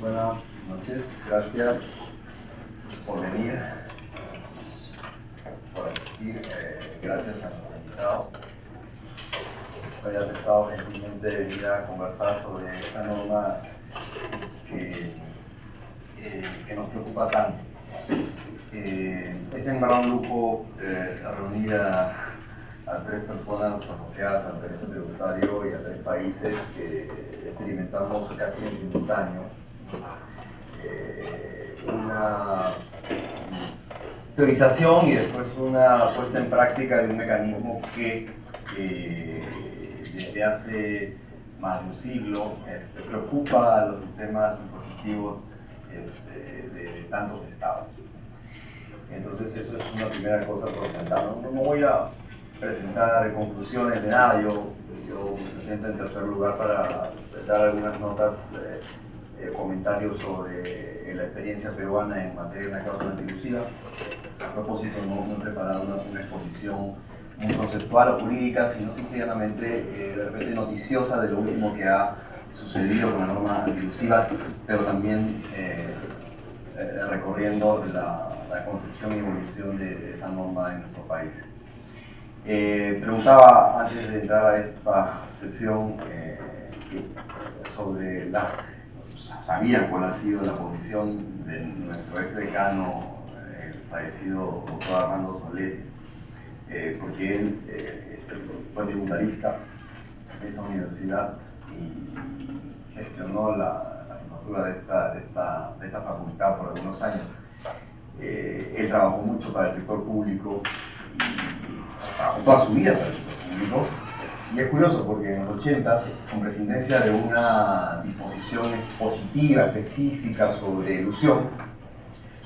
Buenas noches, gracias por venir, por asistir, gracias a nuestro invitado que haya aceptado gentilmente venir a conversar sobre esta norma que nos preocupa tanto. Es en verdad un lujo reunir a tres personas asociadas al derecho tributario y a tres países que experimentamos casi en simultáneo una teorización y después una puesta en práctica de un mecanismo que desde hace más de un siglo preocupa a los sistemas impositivos de tantos estados. Entonces eso es una primera cosa por presentar. No voy a presentar conclusiones de nada, yo me presento en tercer lugar para dar algunas notas, comentarios sobre la experiencia peruana en materia de una causa antilusiva. A propósito, no he preparado una exposición muy conceptual o jurídica, sino simplemente de repente noticiosa de lo último que ha sucedido con la norma antilusiva, pero también recorriendo la concepción y evolución de esa norma en nuestro país. Preguntaba antes de entrar a esta sesión sobre sabía cuál ha sido la posición de nuestro ex decano, el fallecido doctor Armando Solés, porque él fue tributarista de esta universidad y gestionó la jefatura de esta facultad por algunos años. Él trabajó mucho para el sector público y trabajó toda su vida para el sector público. Y es curioso porque en los 80, con presidencia de una disposición positiva, específica sobre elusión,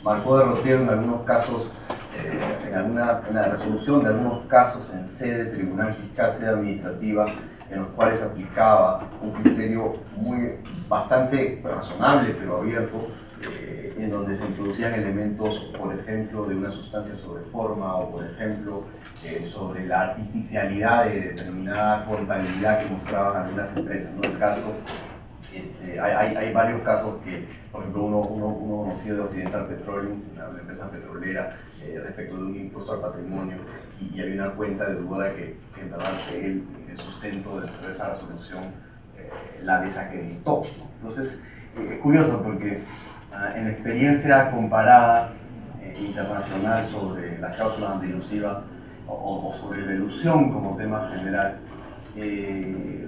marcó derrotero en algunos casos, en la resolución de algunos casos en sede tribunal fiscal, sede administrativa, en los cuales aplicaba un criterio bastante razonable pero abierto, en donde se introducían elementos, por ejemplo, de una sustancia sobre forma o, por ejemplo, sobre la artificialidad de determinada contabilidad que mostraban algunas empresas, ¿no? El caso, hay varios casos que, por ejemplo, uno conocido de Occidental Petroleum, una empresa petrolera, respecto de un impuesto al patrimonio, y había una cuenta de duda que en verdad él, el sustento de esa resolución, la desacreditó, ¿no? Entonces, es curioso porque en la experiencia comparada internacional sobre las cláusulas antilusivas o sobre la elusión como tema general,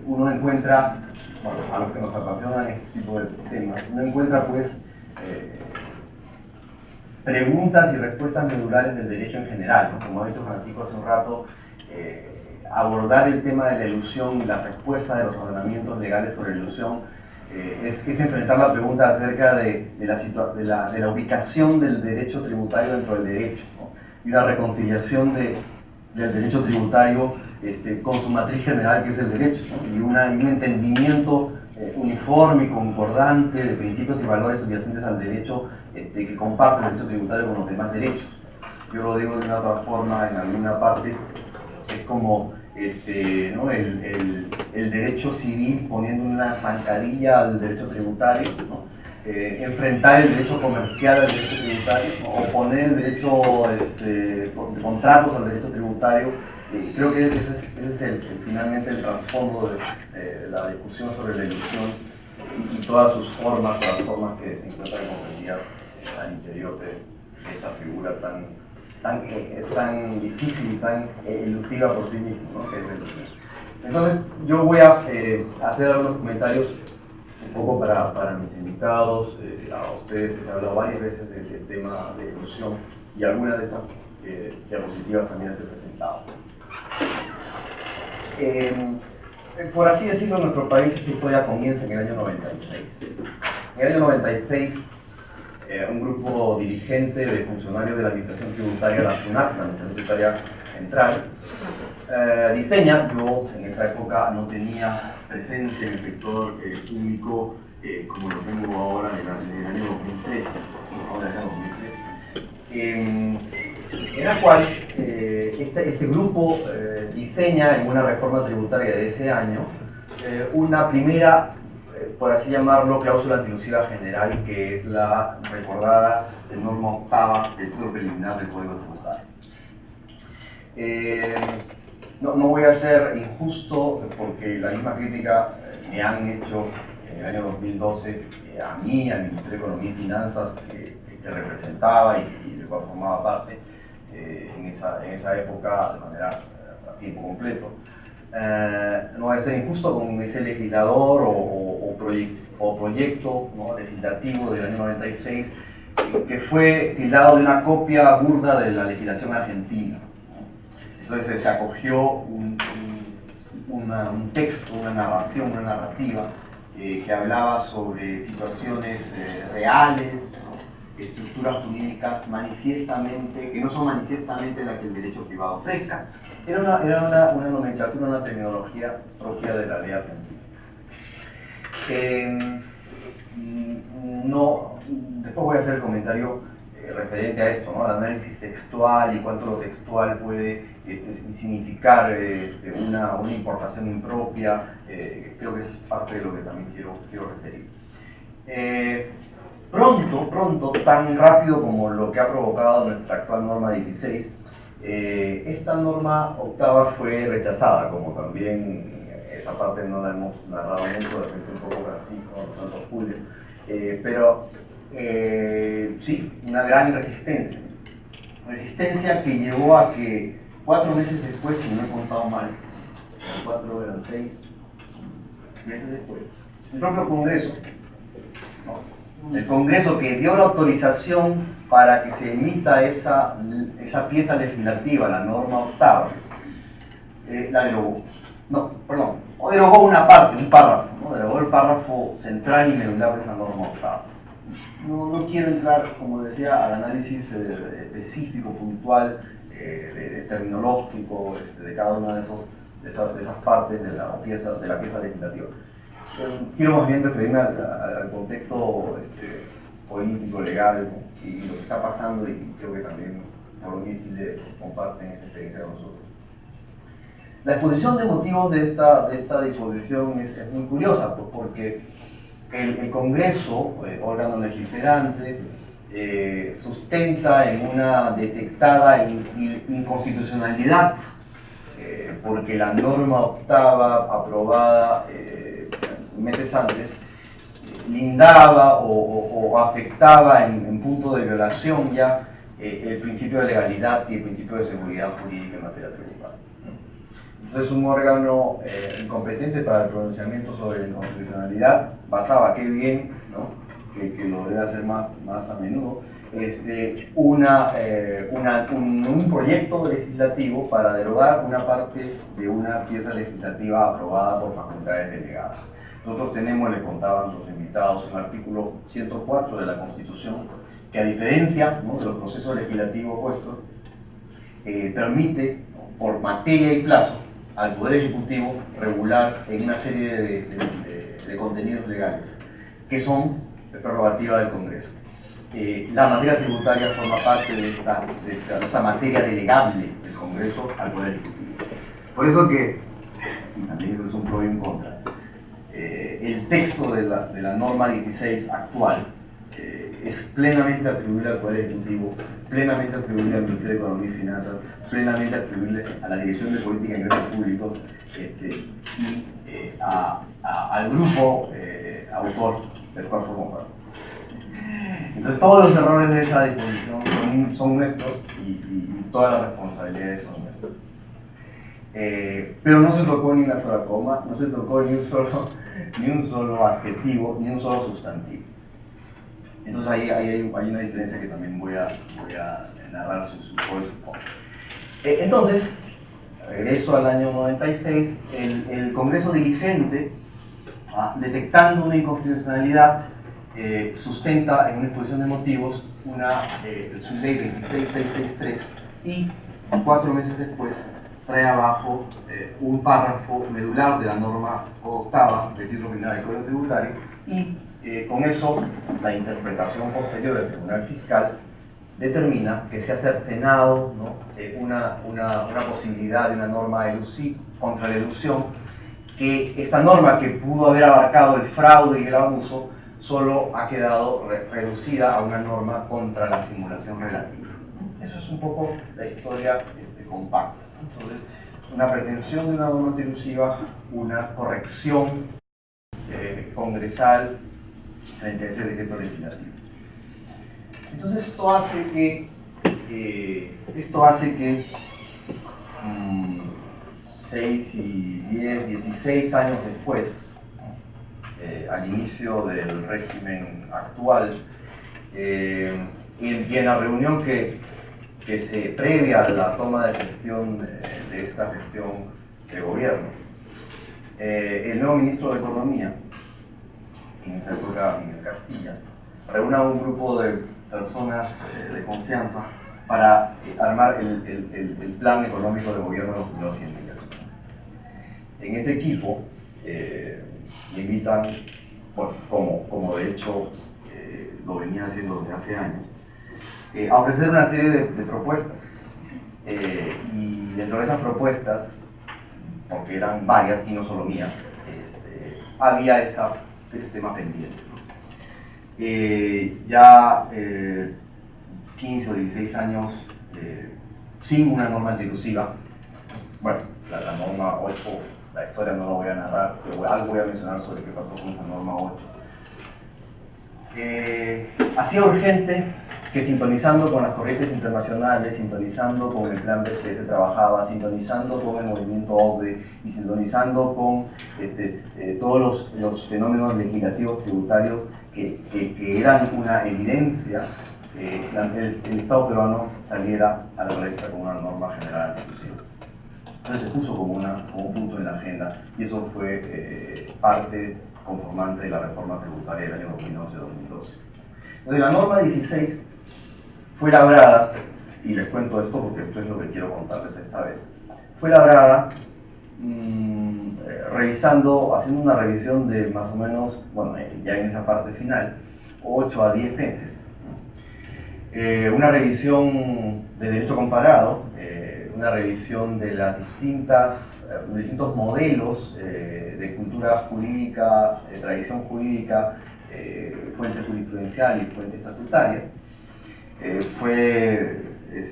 uno encuentra, bueno, a los que nos apasionan este tipo de temas, uno encuentra pues preguntas y respuestas medulares del derecho en general, ¿no? Como ha dicho Francisco hace un rato, abordar el tema de la elusión y la respuesta de los ordenamientos legales sobre la elusión es enfrentar la pregunta acerca de la ubicación del derecho tributario dentro del derecho, ¿no? Y una reconciliación del derecho tributario con su matriz general, que es el derecho, ¿no? Y un entendimiento uniforme y concordante de principios y valores subyacentes al derecho que comparte el derecho tributario con los demás derechos. Yo lo digo de una otra forma, en alguna parte, es como ¿no? el derecho civil poniendo una zancadilla al derecho tributario, ¿no? Enfrentar el derecho comercial al derecho tributario, ¿no? O poner el derecho de contratos al derecho tributario. Creo que ese es finalmente el trasfondo de la discusión sobre la elusión y todas sus formas, o las formas que se encuentran comprendidas al interior de esta figura tan difícil y tan elusiva por sí mismo, ¿no? Entonces yo voy a hacer algunos comentarios un poco para mis invitados, a ustedes que se ha hablado varias veces del tema de elusión y algunas de estas diapositivas también las he presentado. Por así decirlo, en nuestro país esta historia comienza en el año 96. En el año 96, un grupo dirigente de funcionarios de la Administración Tributaria, la SUNAT, la Administración Tributaria Central, diseña, yo en esa época no tenía presencia en el sector público como lo tengo ahora en el año 2003, en la cual este grupo diseña en una reforma tributaria de ese año una primera por así llamarlo, cláusula antilusiva general, que es la recordada de norma octava del título preliminar del Código Tributario. No voy a ser injusto porque la misma crítica me han hecho en el año 2012 a mí, al Ministerio de Economía y Finanzas que representaba y del cual formaba parte en esa época de manera a tiempo completo. No voy a ser injusto con ese legislador o proyecto, ¿no?, legislativo del año 96 que fue tildado de una copia burda de la legislación argentina. Entonces se acogió un texto, una narración, una narrativa que hablaba sobre situaciones reales, ¿no?, estructuras jurídicas manifiestamente, que no son manifiestamente las que el derecho privado ofrezca. Era una nomenclatura, una terminología propia de la ley argentina. Después voy a hacer el comentario referente a esto, ¿no?, al análisis textual y cuánto lo textual puede significar una importación impropia. Creo que es parte de lo que también quiero referir. Pronto, tan rápido como lo que ha provocado nuestra actual norma 16, esta norma octava fue rechazada, como también esa parte no la hemos narrado mucho, de repente un poco Francisco, no tanto Julio, pero sí, una gran resistencia que llevó a que 4 meses después, si no he contado mal, 4 eran 6 meses después, el propio Congreso, ¿no?, el Congreso que dio la autorización para que se emita esa pieza legislativa, la norma octava, la derogó. No, perdón, o derogó una parte, un párrafo, ¿no?, derogó el párrafo central y medular de esa norma octava. No quiero entrar, como decía, al análisis específico, puntual, terminológico, de cada una de esas partes de la pieza legislativa. Quiero más bien referirme al contexto político, legal, ¿no?, y lo que está pasando, y creo que también Colombia y Chile comparten esa experiencia con nosotros. La exposición de motivos de esta disposición es muy curiosa, pues, porque el Congreso, órgano legislante, sustenta en una detectada inconstitucionalidad, porque la norma octava aprobada meses antes lindaba o afectaba en punto de violación ya el principio de legalidad y el principio de seguridad jurídica en materia tributaria. Entonces, un órgano incompetente para el pronunciamiento sobre la inconstitucionalidad basaba, qué bien, ¿no?, que lo debe hacer más a menudo, un proyecto legislativo para derogar una parte de una pieza legislativa aprobada por facultades delegadas. Nosotros tenemos, les contaban los invitados, un artículo 104 de la Constitución que, a diferencia, ¿no?, de los procesos legislativos puestos, permite, ¿no?, por materia y plazo, al Poder Ejecutivo regular en una serie de contenidos legales que son prerrogativa del Congreso. La materia tributaria forma parte de esta materia delegable del Congreso al Poder Ejecutivo. Por eso que, y también eso es un pro y un contra, el texto de la norma 16 actual es plenamente atribuible al Poder Ejecutivo, plenamente atribuible al Ministerio de Economía y Finanzas, plenamente atribuible a la Dirección de Política de Ingresos Públicos y al grupo autor del cual formo parte. Entonces, todos los errores de esa disposición son nuestros y todas las responsabilidades son nuestras. Pero no se tocó ni una sola coma, no se tocó ni un solo adjetivo, ni un solo sustantivo. Entonces ahí hay una diferencia que también voy a narrar sus pros y sus contras. Entonces, regreso al año 96, el Congreso dirigente, detectando una inconstitucionalidad, sustenta en una exposición de motivos su ley 26663 y 4 meses después trae abajo un párrafo medular de la norma octava del título preliminar del Código Tributario y con eso la interpretación posterior del Tribunal Fiscal determina que se ha cercenado, ¿no?, una posibilidad de una norma contra la elusión que esta norma que pudo haber abarcado el fraude y el abuso solo ha quedado reducida a una norma contra la simulación relativa. Eso es un poco la historia compacta. Entonces, una pretensión de una norma antiabusiva, una corrección congresal frente a ese decreto legislativo. Entonces esto hace que 6 y 10, 16 años después, al inicio del régimen actual, y en la reunión que se previa a la toma de gestión de esta gestión de gobierno, el nuevo ministro de Economía, en esa época Miguel Castilla, reúne a un grupo de personas de confianza para armar el plan económico de gobierno de los primeros 100 días. En ese equipo me invitan, bueno, como de hecho lo venía haciendo desde hace años, a ofrecer una serie de propuestas. Y dentro de esas propuestas, porque eran varias y no solo mías, había este tema pendiente, ¿no? Ya 15 o 16 años sin una norma antiabusiva. Bueno, la norma 8, la historia no la voy a narrar, pero algo voy a mencionar sobre qué pasó con esa norma 8. Hacía urgente que, sintonizando con las corrientes internacionales, sintonizando con el plan B que se trabajaba, sintonizando con el movimiento OCDE y sintonizando con todos los fenómenos legislativos tributarios que eran una evidencia, el Estado peruano saliera a la palestra con una norma general antiabusiva. Entonces se puso como un punto en la agenda, y eso fue parte conformante de la reforma tributaria del año 2011-2012. Entonces la norma 16 fue labrada, y les cuento esto porque esto es lo que quiero contarles esta vez, fue labrada haciendo una revisión de más o menos, bueno, ya en esa parte final, 8 a 10 meses. Una revisión de derecho comparado, una revisión de los distintos modelos de cultura jurídica, tradición jurídica, fuente jurisprudencial y fuente estatutaria. Fue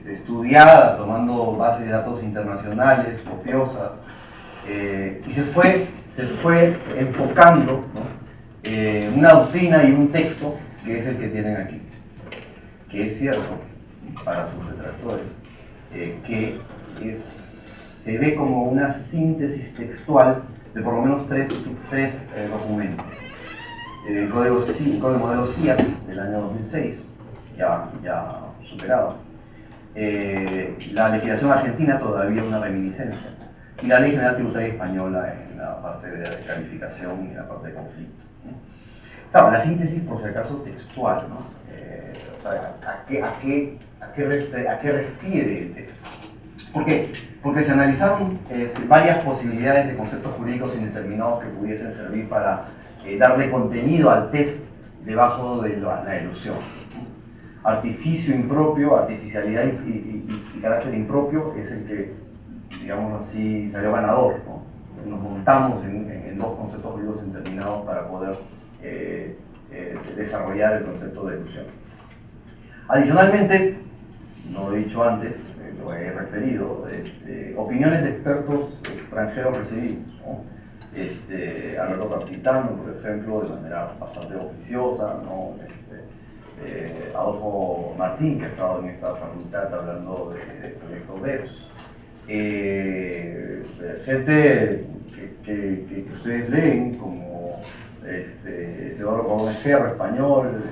estudiada tomando bases de datos internacionales copiosas, y se fue enfocando, ¿no? Una doctrina y un texto que es el que tienen aquí, que es cierto para sus detractores, que se ve como una síntesis textual de por lo menos tres documentos. El Código Modelo CIA del año 2006, ya superado. La legislación argentina, todavía una reminiscencia. Y la Ley General Tributaria Española en la parte de calificación y en la parte de conflicto. Claro, la síntesis, por si acaso, textual, ¿no? O sea, ¿a qué refiere el texto? ¿Por qué? Porque se analizaron varias posibilidades de conceptos jurídicos indeterminados que pudiesen servir para darle contenido al test debajo de la ilusión. Artificio impropio, artificialidad y carácter impropio es el que, digamos así, salió ganador, ¿no? Nos montamos en dos conceptos jurídicos indeterminados para poder desarrollar el concepto de ilusión. Adicionalmente, no lo he dicho antes, lo he referido, opiniones de expertos extranjeros recibidos, ¿no? Alberto Carcitano, por ejemplo, de manera bastante oficiosa, ¿no? Adolfo Martín, que ha estado en esta facultad hablando del proyecto BEPS. Gente que ustedes leen, como Teodoro Cordón Esquerra, español,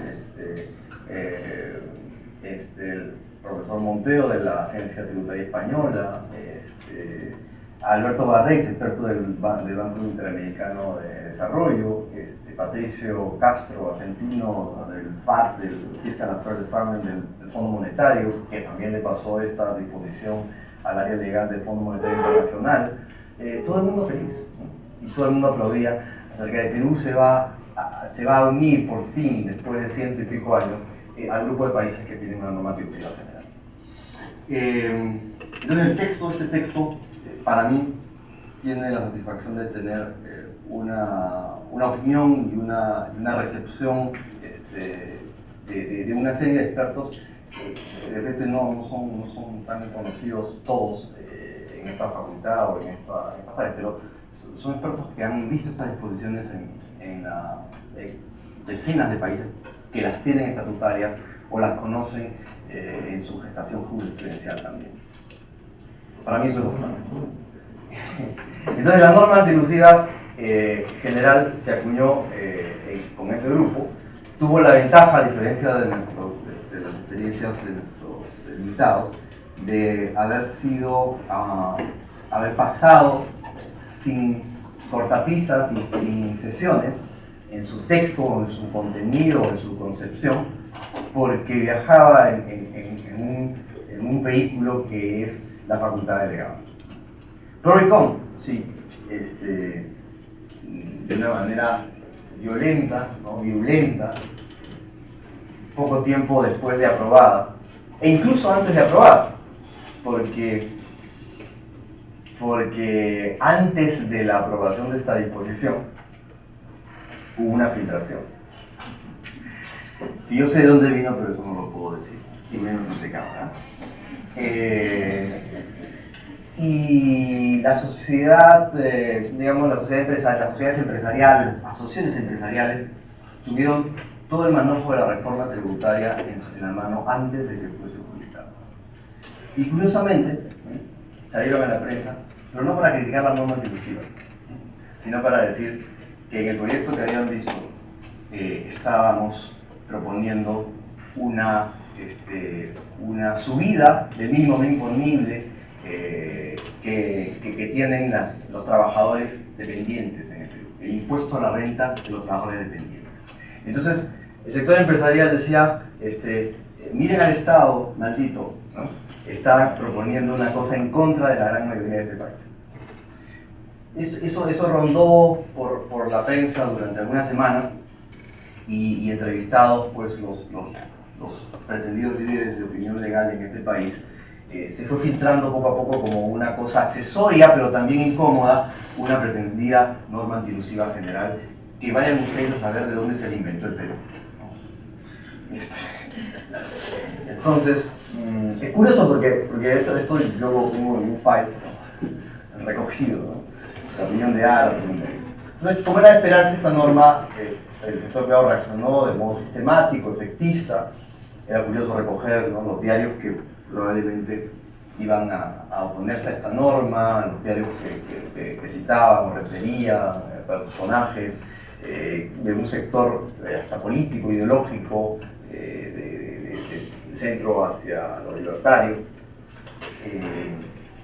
el profesor Montero de la Agencia Tributaria Española, Alberto Barrex, experto del Banco Interamericano de Desarrollo, Patricio Castro, argentino, del FAD, del Fiscal Affairs Department del Fondo Monetario, que también le pasó esta disposición al área legal del Fondo Monetario Internacional. Todo el mundo feliz, ¿no? Y todo el mundo aplaudía acerca de que Perú se va a unir por fin, después de 100 y pico años, al grupo de países que tienen una norma antiabusiva general. Entonces este texto para mí tiene la satisfacción de tener una opinión y una recepción de una serie de expertos que de repente no son tan conocidos todos en esta facultad o en estas áreas, pero son expertos que han visto estas disposiciones en decenas de países que las tienen estatutarias o las conocen en su gestación jurisprudencial también. Para mí eso es importante. Entonces la norma antielusiva general se acuñó con ese grupo, tuvo la ventaja, a diferencia de las experiencias de nuestros invitados, de haber pasado sin cortapisas y sin sesiones en su texto, en su contenido, en su concepción, porque viajaba en un vehículo que es la facultad de legado. Pro y con, sí, de una manera violenta, ¿no? Virulenta, poco tiempo después de aprobada, e incluso antes de aprobada, porque antes de la aprobación de esta disposición hubo una filtración. Y yo sé de dónde vino, pero eso no lo puedo decir, y menos ante cámaras. Y la sociedad, digamos, las sociedades empresariales, las asociaciones empresariales, tuvieron todo el manojo de la reforma tributaria en la mano antes de que fuese publicada. Y curiosamente, salieron en la prensa, pero no para criticar la norma antielusiva, sino para decir que en el proyecto que habían visto estábamos proponiendo una subida del mínimo no imponible que tienen los trabajadores dependientes en el Perú, el impuesto a la renta de los trabajadores dependientes. Entonces, el sector empresarial decía, miren al Estado, maldito, ¿no? Está proponiendo una cosa en contra de la gran mayoría de este país. Eso rondó por la prensa durante algunas semanas y entrevistados pues, los pretendidos líderes de opinión legal en este país, se fue filtrando poco a poco como una cosa accesoria, pero también incómoda, una pretendida norma antielusiva general, que vayan ustedes a saber de dónde se le inventó el Perú. Entonces, es curioso porque esto yo lo pongo en un file, ¿no? Recogido, ¿no? La opinión de A, la opinión de B. Entonces, como era de esperarse, esta norma, el sector privado reaccionó de modo sistemático, efectista. Era curioso recoger, ¿no? Los diarios que probablemente iban a oponerse a esta norma, los diarios que citaban o referían personajes de un sector hasta político, ideológico, del centro hacia lo libertario.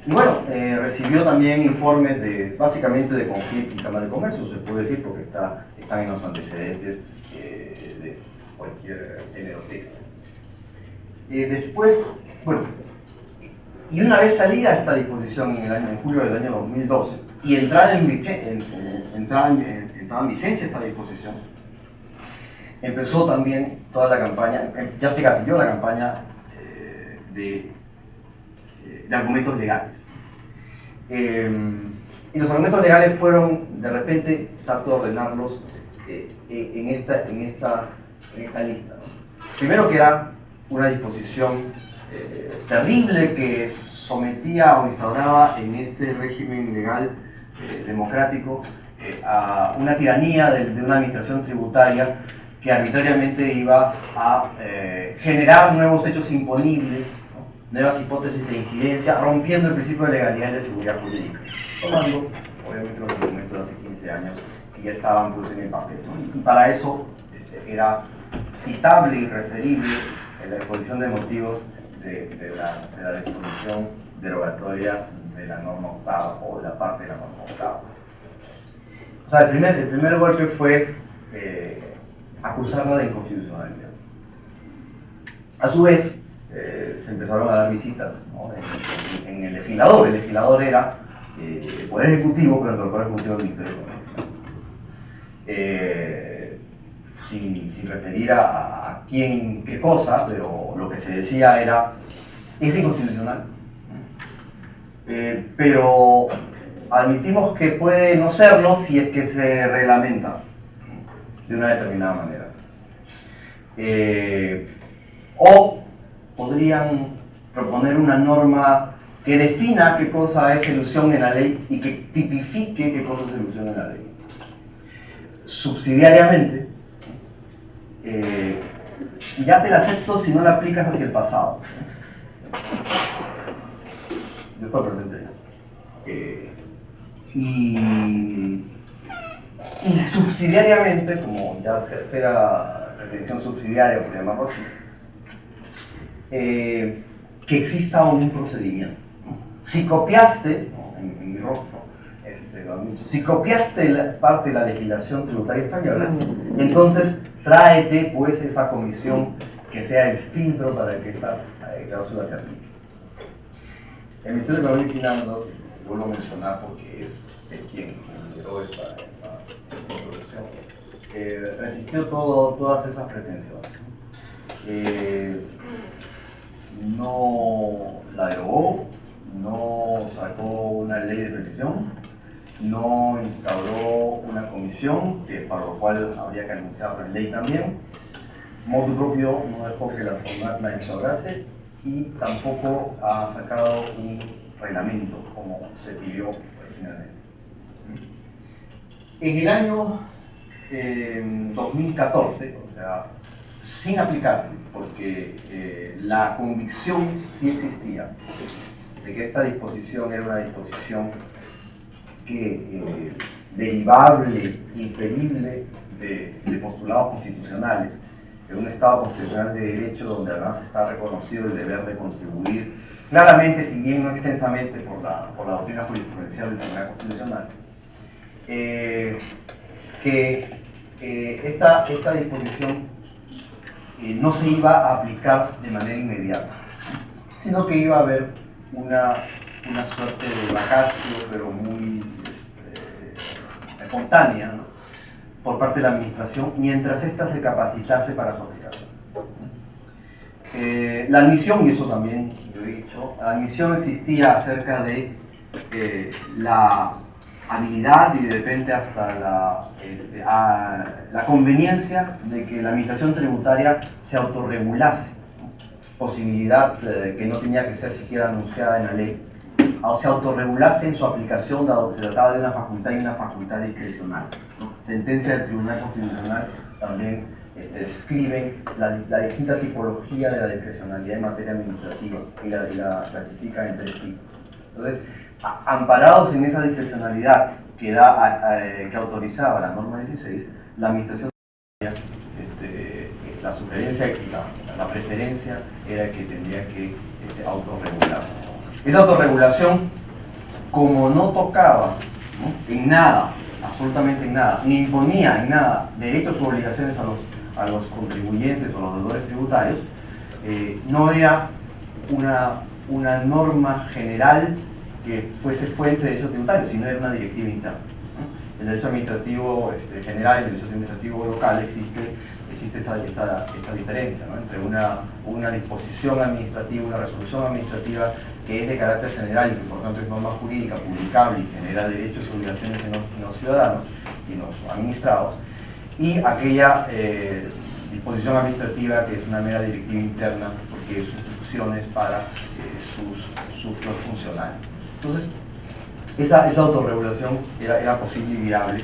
Y bueno, recibió también informes básicamente de conflicto y Cámara de Comercio, se puede decir, porque están en los antecedentes de cualquier hemeroteca. Después, bueno, y una vez salida esta disposición en julio del año 2012 y entrada en vigencia esta disposición, empezó también toda la campaña, ya se gatilló la campaña de argumentos legales. Y los argumentos legales fueron, de repente, trato de ordenarlos en esta lista, ¿no? Primero, que era una disposición terrible que sometía o instauraba en este régimen legal democrático a una tiranía de una administración tributaria que arbitrariamente iba a generar nuevos hechos imponibles, ¿no? Nuevas hipótesis de incidencia, rompiendo el principio de legalidad y de seguridad jurídica, tomando obviamente los argumentos de hace 15 años que ya estaban pues, en el papel, ¿no? Y para eso era citable y referible en la exposición de motivos de la disposición derogatoria de la norma octava o de la parte de la norma octava. O sea, el primer golpe fue acusarla de inconstitucionalidad. A su vez, se empezaron a dar visitas, ¿no? en el legislador. El legislador era el Poder Ejecutivo, pero el Poder Ejecutivo del Ministerio Económico. Sin referir a quién, qué cosa, pero lo que se decía era, es inconstitucional. Pero admitimos que puede no serlo si es que se reglamenta de una determinada manera. O podrían proponer una norma que defina qué cosa es elusión en la ley y que tipifique qué cosa es elusión en la ley. Subsidiariamente, ya te la acepto si no la aplicas hacia el pasado. Yo estoy presente. Y subsidiariamente, como ya tercera retención subsidiaria, por llamarlo así, que exista un procedimiento. Si copiaste, en mi rostro, si copiaste parte de la legislación tributaria española, entonces tráete pues esa comisión que sea el filtro para que esta cláusula se aplique. El Ministerio de Economía y Finanzas, vuelvo a mencionar porque es quien lideró esta introducción, resistió todas esas pretensiones. No la derogó, no sacó una ley de precisión, no instauró una comisión, para lo cual habría que anunciarlo en ley también. Motu propio no dejó que la instaurase y tampoco ha sacado un reglamento como se pidió originalmente. En el año 2014, o sea, sin aplicarse, porque la convicción sí existía de que esta disposición era una disposición que derivable, inferible de postulados constitucionales, en un Estado constitucional de derecho donde además está reconocido el deber de contribuir, claramente, si bien no extensamente por la doctrina jurisprudencial del Tribunal Constitucional, que esta disposición no se iba a aplicar de manera inmediata, sino que iba a haber una suerte de vacatio, pero muy espontánea, ¿no?, por parte de la administración, mientras ésta se capacitase para su aplicación. La admisión, y eso también lo he dicho, la admisión existía acerca de la habilidad y de repente hasta la conveniencia de que la administración tributaria se autorregulase, posibilidad que no tenía que ser siquiera anunciada en la ley, o se autorregulase en su aplicación, dado que se trataba de una facultad y una facultad discrecional, ¿no? Sentencia del Tribunal Constitucional también describen la distinta tipología de la discrecionalidad en materia administrativa y la clasifican en 3 tipos. Entonces, amparados en esa discrecionalidad que autorizaba la norma 16, la administración, la sugerencia y la preferencia era que tendría que autorregularse. Esa autorregulación, como no tocaba, ¿no?, en nada, absolutamente en nada, ni imponía en nada derechos u obligaciones a los contribuyentes o a los deudores tributarios, no era una norma general que fuese fuente de derechos tributarios, sino era una directiva interna, ¿no? El derecho administrativo general y el derecho administrativo local existe esta diferencia, ¿no?, entre una disposición administrativa, una resolución administrativa que es de carácter general y que por tanto es norma jurídica publicable y genera derechos y obligaciones en los ciudadanos y en los administrados, y aquella disposición administrativa que es una mera directiva interna porque es instrucciones para los funcionarios. Entonces, esa autorregulación era posible y viable.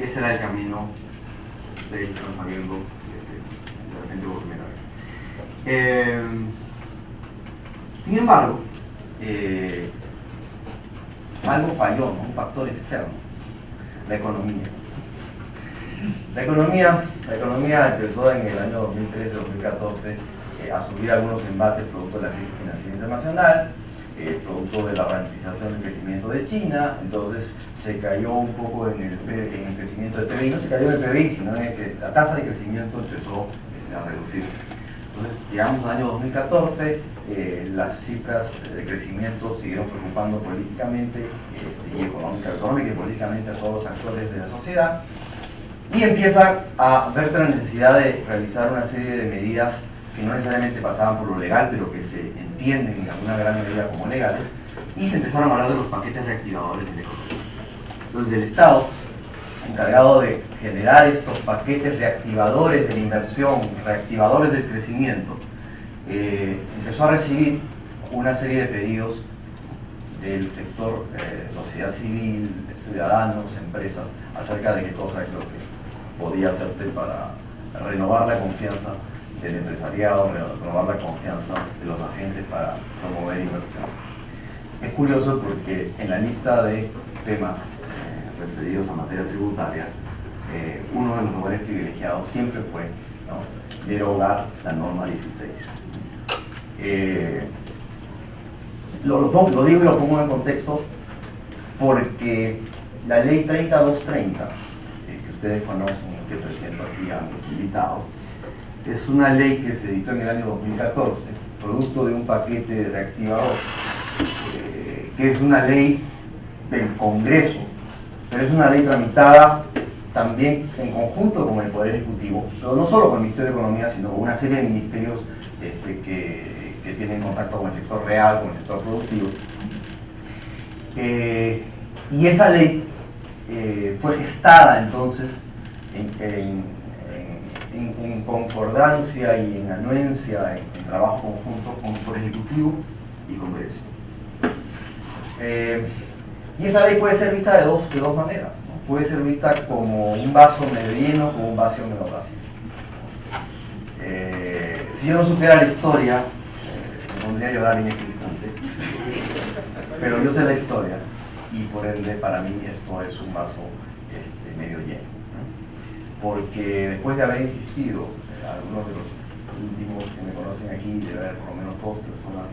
Ese era el camino que ustedes están sabiendo de repente por primera vez. Sin embargo, algo falló, ¿no?, un factor externo: la economía. La economía empezó en el año 2013-2014 a subir algunos embates producto de la crisis financiera internacional, producto de la ralentización del crecimiento de China. Entonces se cayó un poco en el crecimiento del PBI, no se cayó en el PBI, sino en que la tasa de crecimiento empezó a reducirse. Entonces llegamos al año 2014, las cifras de crecimiento siguieron preocupando políticamente y económica y políticamente a todos los actores de la sociedad, y empieza a verse la necesidad de realizar una serie de medidas que no necesariamente pasaban por lo legal, pero que se entienden en alguna gran medida como legales, y se empezaron a hablar de los paquetes reactivadores de la economía. Entonces el Estado, encargado de generar estos paquetes reactivadores de la inversión, reactivadores del crecimiento, empezó a recibir una serie de pedidos del sector sociedad civil, ciudadanos, empresas, acerca de qué cosa es lo que podía hacerse para renovar la confianza del empresariado, renovar la confianza de los agentes para promover inversión. Es curioso porque en la lista de temas referidos a materia tributaria, uno de los lugares privilegiados siempre fue, ¿no?, derogar la norma 16. Lo digo y lo pongo en contexto porque la ley 30230, que ustedes conocen y que presento aquí a los invitados, es una ley que se editó en el año 2014, producto de un paquete reactivador, que es una ley del Congreso, pero es una ley tramitada también en conjunto con el Poder Ejecutivo, pero no solo con el Ministerio de Economía, sino con una serie de ministerios que tienen contacto con el sector real, con el sector productivo. Y esa ley fue gestada entonces en concordancia y en anuencia, en trabajo conjunto con el Poder Ejecutivo y Congreso. Y esa ley puede ser vista de dos maneras, ¿no? Puede ser vista como un vaso medio lleno, como un vaso medio vacío. Si yo no supiera la historia, me pondría a llorar en este instante, pero yo sé la historia y por ende para mí esto es un vaso medio lleno, ¿no? Porque después de haber insistido, algunos de los íntimos que me conocen aquí, debe haber por lo menos 2 personas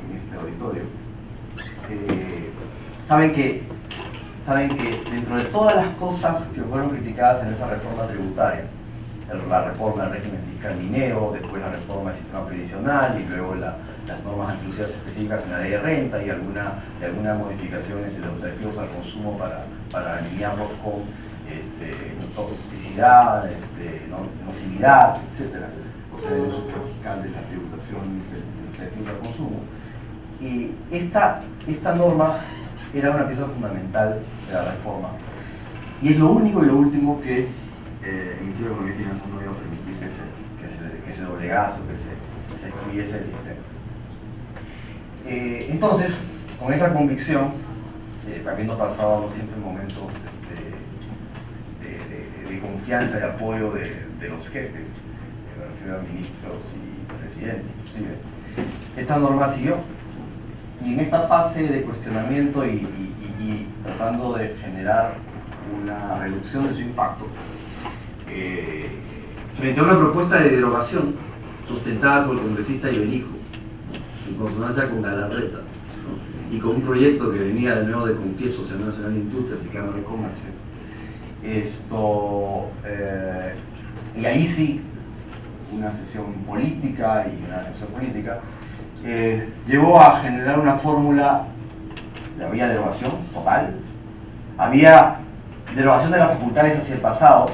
en este auditorio, saben que dentro de todas las cosas que fueron criticadas en esa reforma tributaria, la reforma del régimen fiscal minero, después la reforma del sistema previsional y luego las normas inclusivas específicas en la ley de renta y algunas modificaciones en los derechos al consumo para alinearlos con toxicidad, nocividad, etc. O sea, el uso fiscal de la tributación de los derechos al consumo. Y esta norma era una pieza fundamental de la reforma y es lo único y lo último que el Ministerio de Economía y Finanzas no iba a permitir que se doblegase o que se excluyese del sistema. Entonces, con esa convicción, habiendo pasado siempre momentos de confianza y apoyo de los jefes, me refiero a ministros y presidentes, inclusive, esta norma siguió. Y en esta fase de cuestionamiento y tratando de generar una reducción de su impacto, frente a una propuesta de derogación sustentada por el congresista Iberico, en consonancia con Galarreta, ¿no?, y con un proyecto que venía de nuevo de CONFIEP, Sociedad Nacional de Industrias y Cámara de Comercio, y ahí sí, una sesión política y una acción política, llevó a generar una fórmula. Había derogación total, había derogación de las facultades hacia el pasado,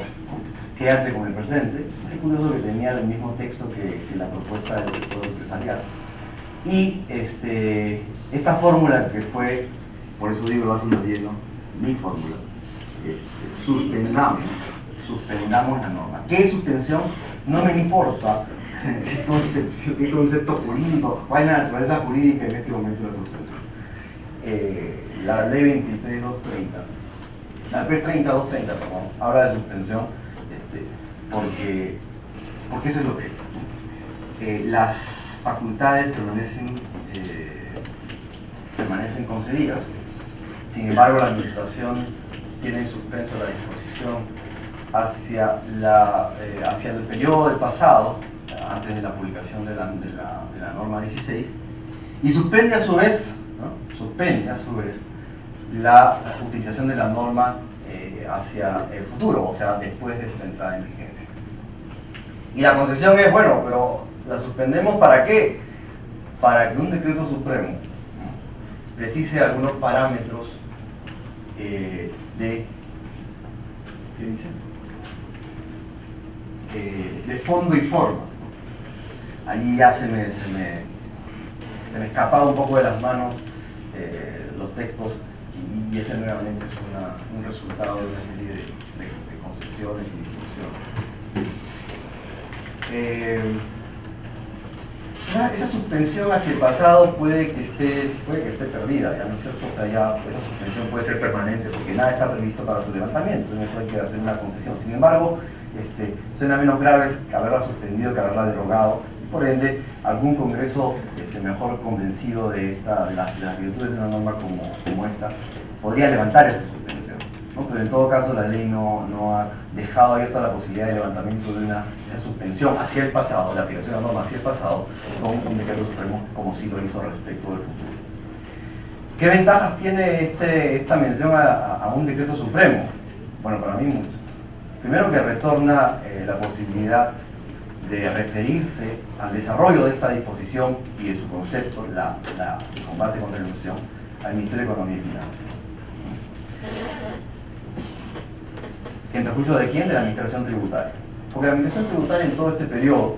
quédate con el presente. Es curioso que tenía el mismo texto que la propuesta del sector empresarial. Y esta fórmula que fue, por eso digo, lo hace un lleno, mi fórmula, suspendamos la norma. ¿Qué es suspensión? No me importa qué concepto jurídico, cuál es la naturaleza jurídica en este momento de la suspensión. La ley 23230, la P30230, perdón, habla de suspensión porque eso es lo que es. Las facultades permanecen concedidas, sin embargo la administración tiene en suspenso la disposición hacia el periodo del pasado, antes de la publicación de la norma 16, y suspende a su vez la utilización de la norma hacia el futuro, o sea, después de su entrada en vigencia. Y la concesión es, bueno, pero la suspendemos ¿para qué? Para que un decreto supremo, ¿no?, precise algunos parámetros ¿qué dice? De fondo y forma. Allí ya se me escapaba un poco de las manos los textos, y ese nuevamente es un resultado de una serie de concesiones y discusiones. Esa suspensión hacia el pasado puede que esté perdida, ¿ya no es cierto? O sea, ya esa suspensión puede ser permanente porque nada está previsto para su levantamiento, en eso hay que hacer una concesión. Sin embargo, suena menos grave que haberla suspendido, que haberla derogado, y por ende, algún congreso mejor convencido de las virtudes de una norma como esta, podría levantar esa suspensión, ¿no? Pero en todo caso la ley no ha dejado abierta la posibilidad de levantamiento de esa suspensión hacia el pasado, la aplicación de la norma hacia el pasado, con un decreto supremo como sí lo hizo respecto del futuro. ¿Qué ventajas tiene esta mención a un decreto supremo? Bueno, para mí muchas. Primero, que retorna la posibilidad de referirse al desarrollo de esta disposición y de su concepto, el combate contra la ilusión, al Ministerio de Economía y Finanzas. ¿En perjuicio de quién? De la Administración Tributaria. Porque la Administración Tributaria en todo este periodo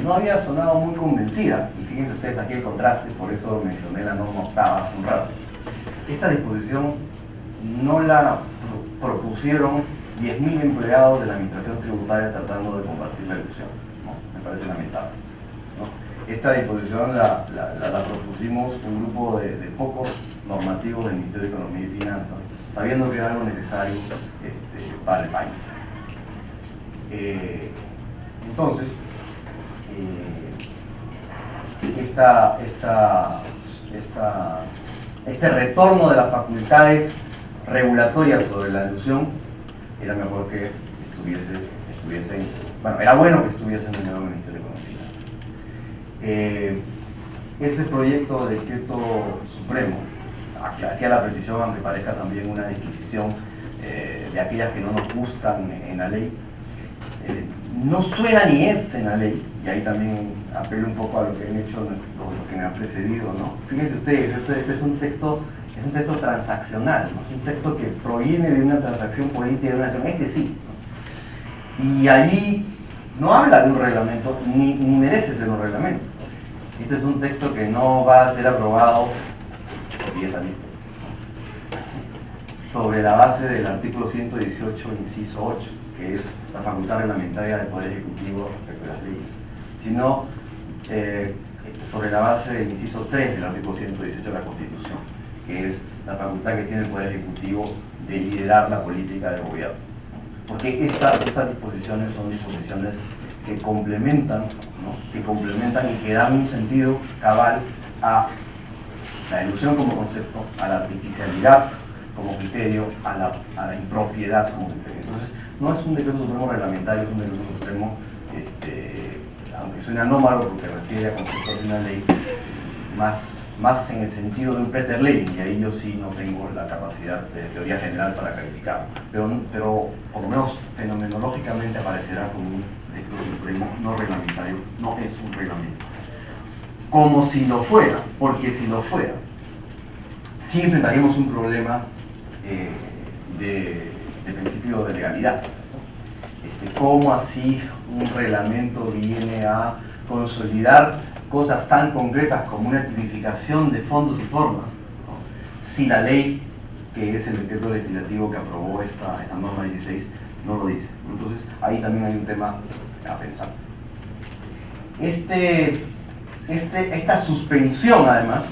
no había sonado muy convencida, y fíjense ustedes aquí el contraste, por eso mencioné la norma octava hace un rato. Esta disposición no la propusieron 10.000 empleados de la Administración Tributaria tratando de combatir la ilusión, ¿no? Me parece lamentable, ¿no? Esta disposición la propusimos un grupo de pocos normativos del Ministerio de Economía y Finanzas, sabiendo que era algo necesario para el país. Entonces, este retorno de las facultades regulatorias sobre la ilusión era mejor que estuviesen, bueno, era bueno que estuviesen en el Ministerio de Economía y Finanzas. Ese proyecto de decreto supremo hacía la precisión, aunque parezca también una disquisición de aquellas que no nos gustan en la ley, no suena ni es en la ley, y ahí también apelo un poco a lo que han hecho los que me han precedido, ¿no? Fíjense ustedes, este es un texto transaccional, ¿no? Es un texto que proviene de una transacción política de una nación, sí, ¿no? Y allí no habla de un reglamento, ni merece ser un reglamento. Este es un texto que no va a ser aprobado, porque ya está listo, sobre la base del artículo 118, inciso 8, que es la facultad reglamentaria del Poder Ejecutivo respecto a las leyes, sino sobre la base del inciso 3 del artículo 118 de la Constitución, que es la facultad que tiene el Poder Ejecutivo de liderar la política de gobierno. Porque estas disposiciones son disposiciones que complementan, ¿no? Y que dan un sentido cabal a la ilusión como concepto, a la artificialidad como criterio, a la impropiedad como criterio. Entonces, no es un decreto supremo reglamentario, es un decreto supremo, aunque suene anómalo porque refiere a conceptos de una ley, más en el sentido de un preterley, y ahí yo sí no tengo la capacidad de teoría general para calificarlo, pero por lo menos fenomenológicamente aparecerá como un decreto supremo no reglamentario, no es un reglamento. Como si lo fuera, porque si lo fuera, sí enfrentaríamos un problema de principio de legalidad. ¿Cómo así un reglamento viene a consolidar cosas tan concretas como una tipificación de fondos y formas, ¿no? Si la ley, que es el decreto legislativo que aprobó esta norma 16, no lo dice? Entonces ahí también hay un tema a pensar. Esta suspensión, además,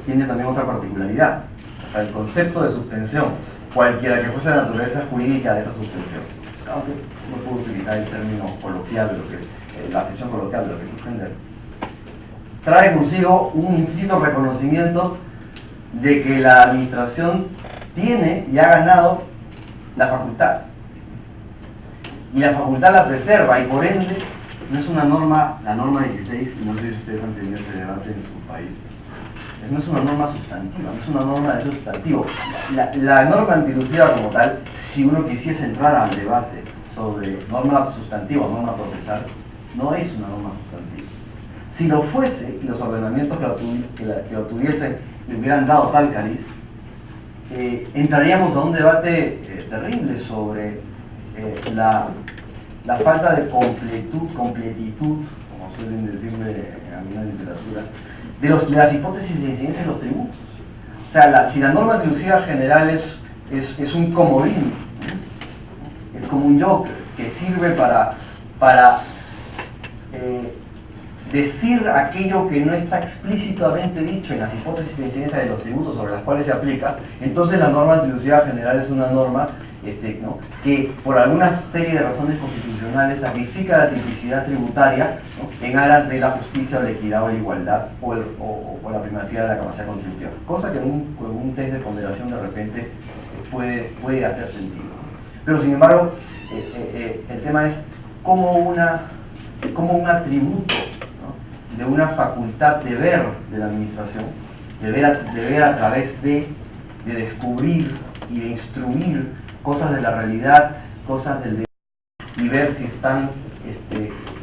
tiene también otra particularidad. O sea, el concepto de suspensión, cualquiera que fuese la naturaleza jurídica de esta suspensión, aunque no puedo utilizar el término coloquial de lo que, la acepción coloquial de lo que es suspender, trae consigo un implícito reconocimiento de que la administración tiene y ha ganado la facultad. Y la facultad la preserva, y por ende no es una norma, la norma 16, y no sé si ustedes han tenido ese debate en su país, no es una norma sustantiva, no es una norma de derecho sustantivo. La norma antilusiva como tal, si uno quisiese entrar al debate sobre norma sustantiva o norma procesal, no es una norma sustantiva. Si lo fuese, y los ordenamientos que lo tuviesen le hubieran dado tal cariz, entraríamos a un debate terrible sobre la falta de completitud, como suelen decirle en alguna literatura, de las hipótesis de incidencia de los tributos. O sea, si la norma atributiva general es un comodín, es como un joker que sirve para decir aquello que no está explícitamente dicho en las hipótesis de incidencia de los tributos sobre las cuales se aplica, entonces la norma atributiva general es una norma ¿no?, que por alguna serie de razones constitucionales sacrifica la tipicidad tributaria, ¿no?, en aras de la justicia o la equidad o la igualdad o la primacía de la capacidad contributiva, cosa que con un test de ponderación de repente puede hacer sentido. Pero sin embargo, el tema es cómo un atributo, ¿no?, de una facultad de ver de la administración, de ver a través de descubrir y de instruir cosas de la realidad, cosas del derecho, y ver si están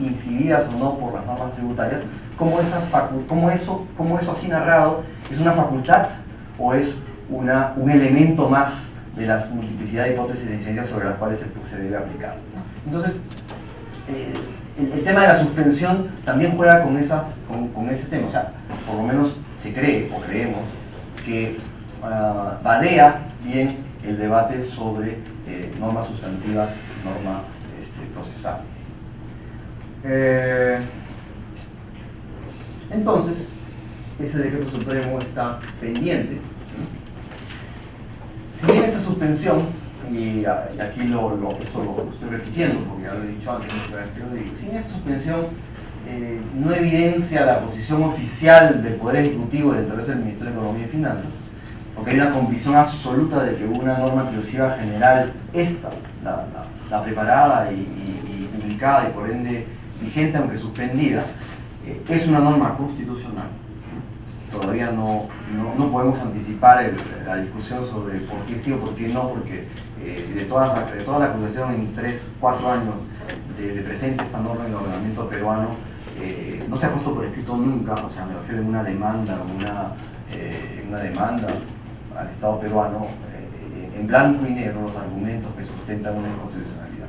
incididas o no por las normas tributarias, cómo eso así narrado es una facultad o es un elemento más de las multiplicidad de hipótesis de incidencia sobre las cuales se debe aplicar. Entonces, el tema de la suspensión también juega con ese tema. O sea, por lo menos se cree o creemos que badea bien el debate sobre norma sustantiva, norma procesal. Entonces, ese decreto supremo está pendiente. Si bien esta suspensión, y aquí eso lo estoy repitiendo porque ya lo he dicho antes, si bien esta suspensión no evidencia la posición oficial del Poder Ejecutivo del interés del Ministerio de Economía y Finanzas, porque hay una convicción absoluta de que una norma atributiva general, la preparada y publicada y por ende vigente aunque suspendida, es una norma constitucional. Todavía no podemos anticipar la discusión sobre por qué sí o por qué no, porque de toda la acusación en 3-4 años de presente esta norma en el ordenamiento peruano, no se ha puesto por escrito nunca, o sea, me refiero en una demanda al Estado peruano, en blanco y negro los argumentos que sustentan una inconstitucionalidad.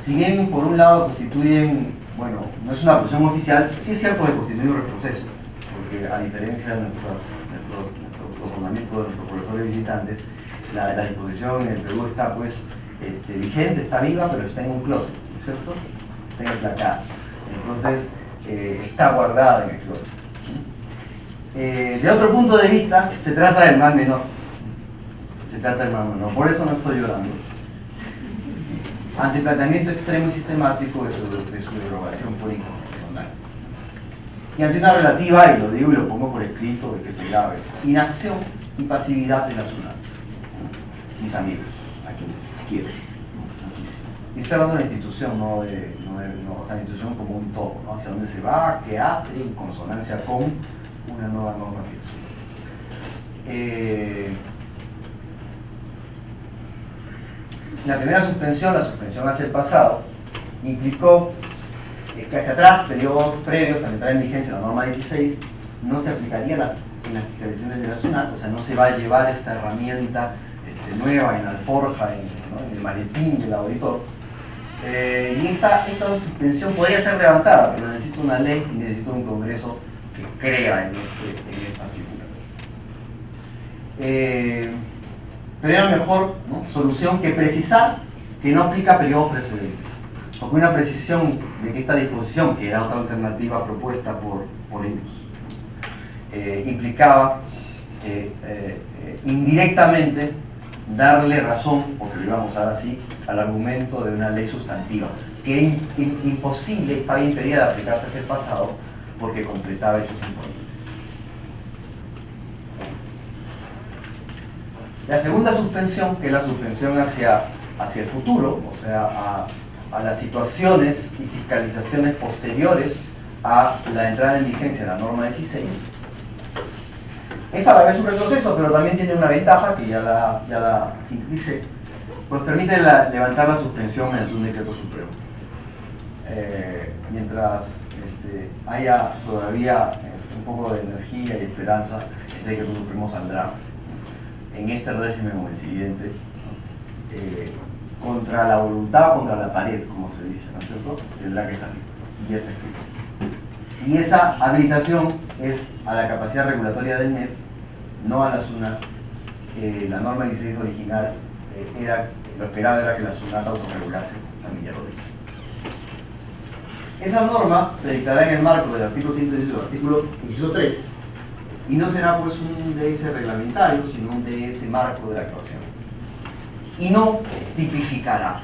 Si bien por un lado constituyen, bueno, no es una posición oficial, sí es cierto que constituye un retroceso, porque a diferencia de los ordenamientos de nuestros profesores visitantes, la disposición en el Perú está pues vigente, está viva, pero está en un closet, ¿no es cierto? Está emplacada. Entonces, está guardada en el closet. De otro punto de vista, se trata del mal menor. Por eso no estoy llorando. Ante el planteamiento extremo y sistemático de su derogación por inconstitucional. Y ante una relativa, y lo digo y lo pongo por escrito, de que se llave, inacción y pasividad de la SUNAT. Mis amigos, a quienes quiero. Y estoy hablando de la institución, no, o sea, la institución como un todo, ¿no? Hacia dónde se va, qué hace, en consonancia con una nueva normativa. La primera suspensión, la suspensión hacia el pasado, implicó que hacia atrás, periodos previos a entrar en vigencia la norma 16, no se aplicaría en las fiscalizaciones de la SUNAT, o sea, no se va a llevar esta herramienta nueva en la alforja, en el maletín del auditor. Y esta suspensión podría ser levantada, pero necesita una ley y necesita un Congreso que crea en esta figura. Pero era mejor, ¿no?, solución que precisar que no aplica periodos precedentes. Porque una precisión de que esta disposición, que era otra alternativa propuesta por ellos, implicaba indirectamente darle razón, porque lo íbamos a dar así, al argumento de una ley sustantiva, que era imposible, estaba impedida de aplicarse hacia el pasado porque completaba hechos imponibles. La segunda suspensión, que es la suspensión hacia el futuro, o sea, a las situaciones y fiscalizaciones posteriores a la entrada en vigencia de la norma 16, es a la vez un retroceso, pero también tiene una ventaja que ya la sinteticé, pues permite levantar la suspensión mediante un decreto supremo. Mientras haya todavía un poco de energía y esperanza, ese decreto supremo saldrá en este régimen o el siguiente, contra la voluntad o contra la pared, como se dice, ¿no es cierto? Tendrá que salir. Y ya está escrito. Y esa habilitación es a la capacidad regulatoria del MEF, no a la SUNAT. La norma 16 original, lo esperado era que la SUNAT autorregulase la minería. Esa norma se dictará en el marco del artículo 118, artículo 3, y no será pues un DS reglamentario, sino un DS marco de actuación. Y no tipificará.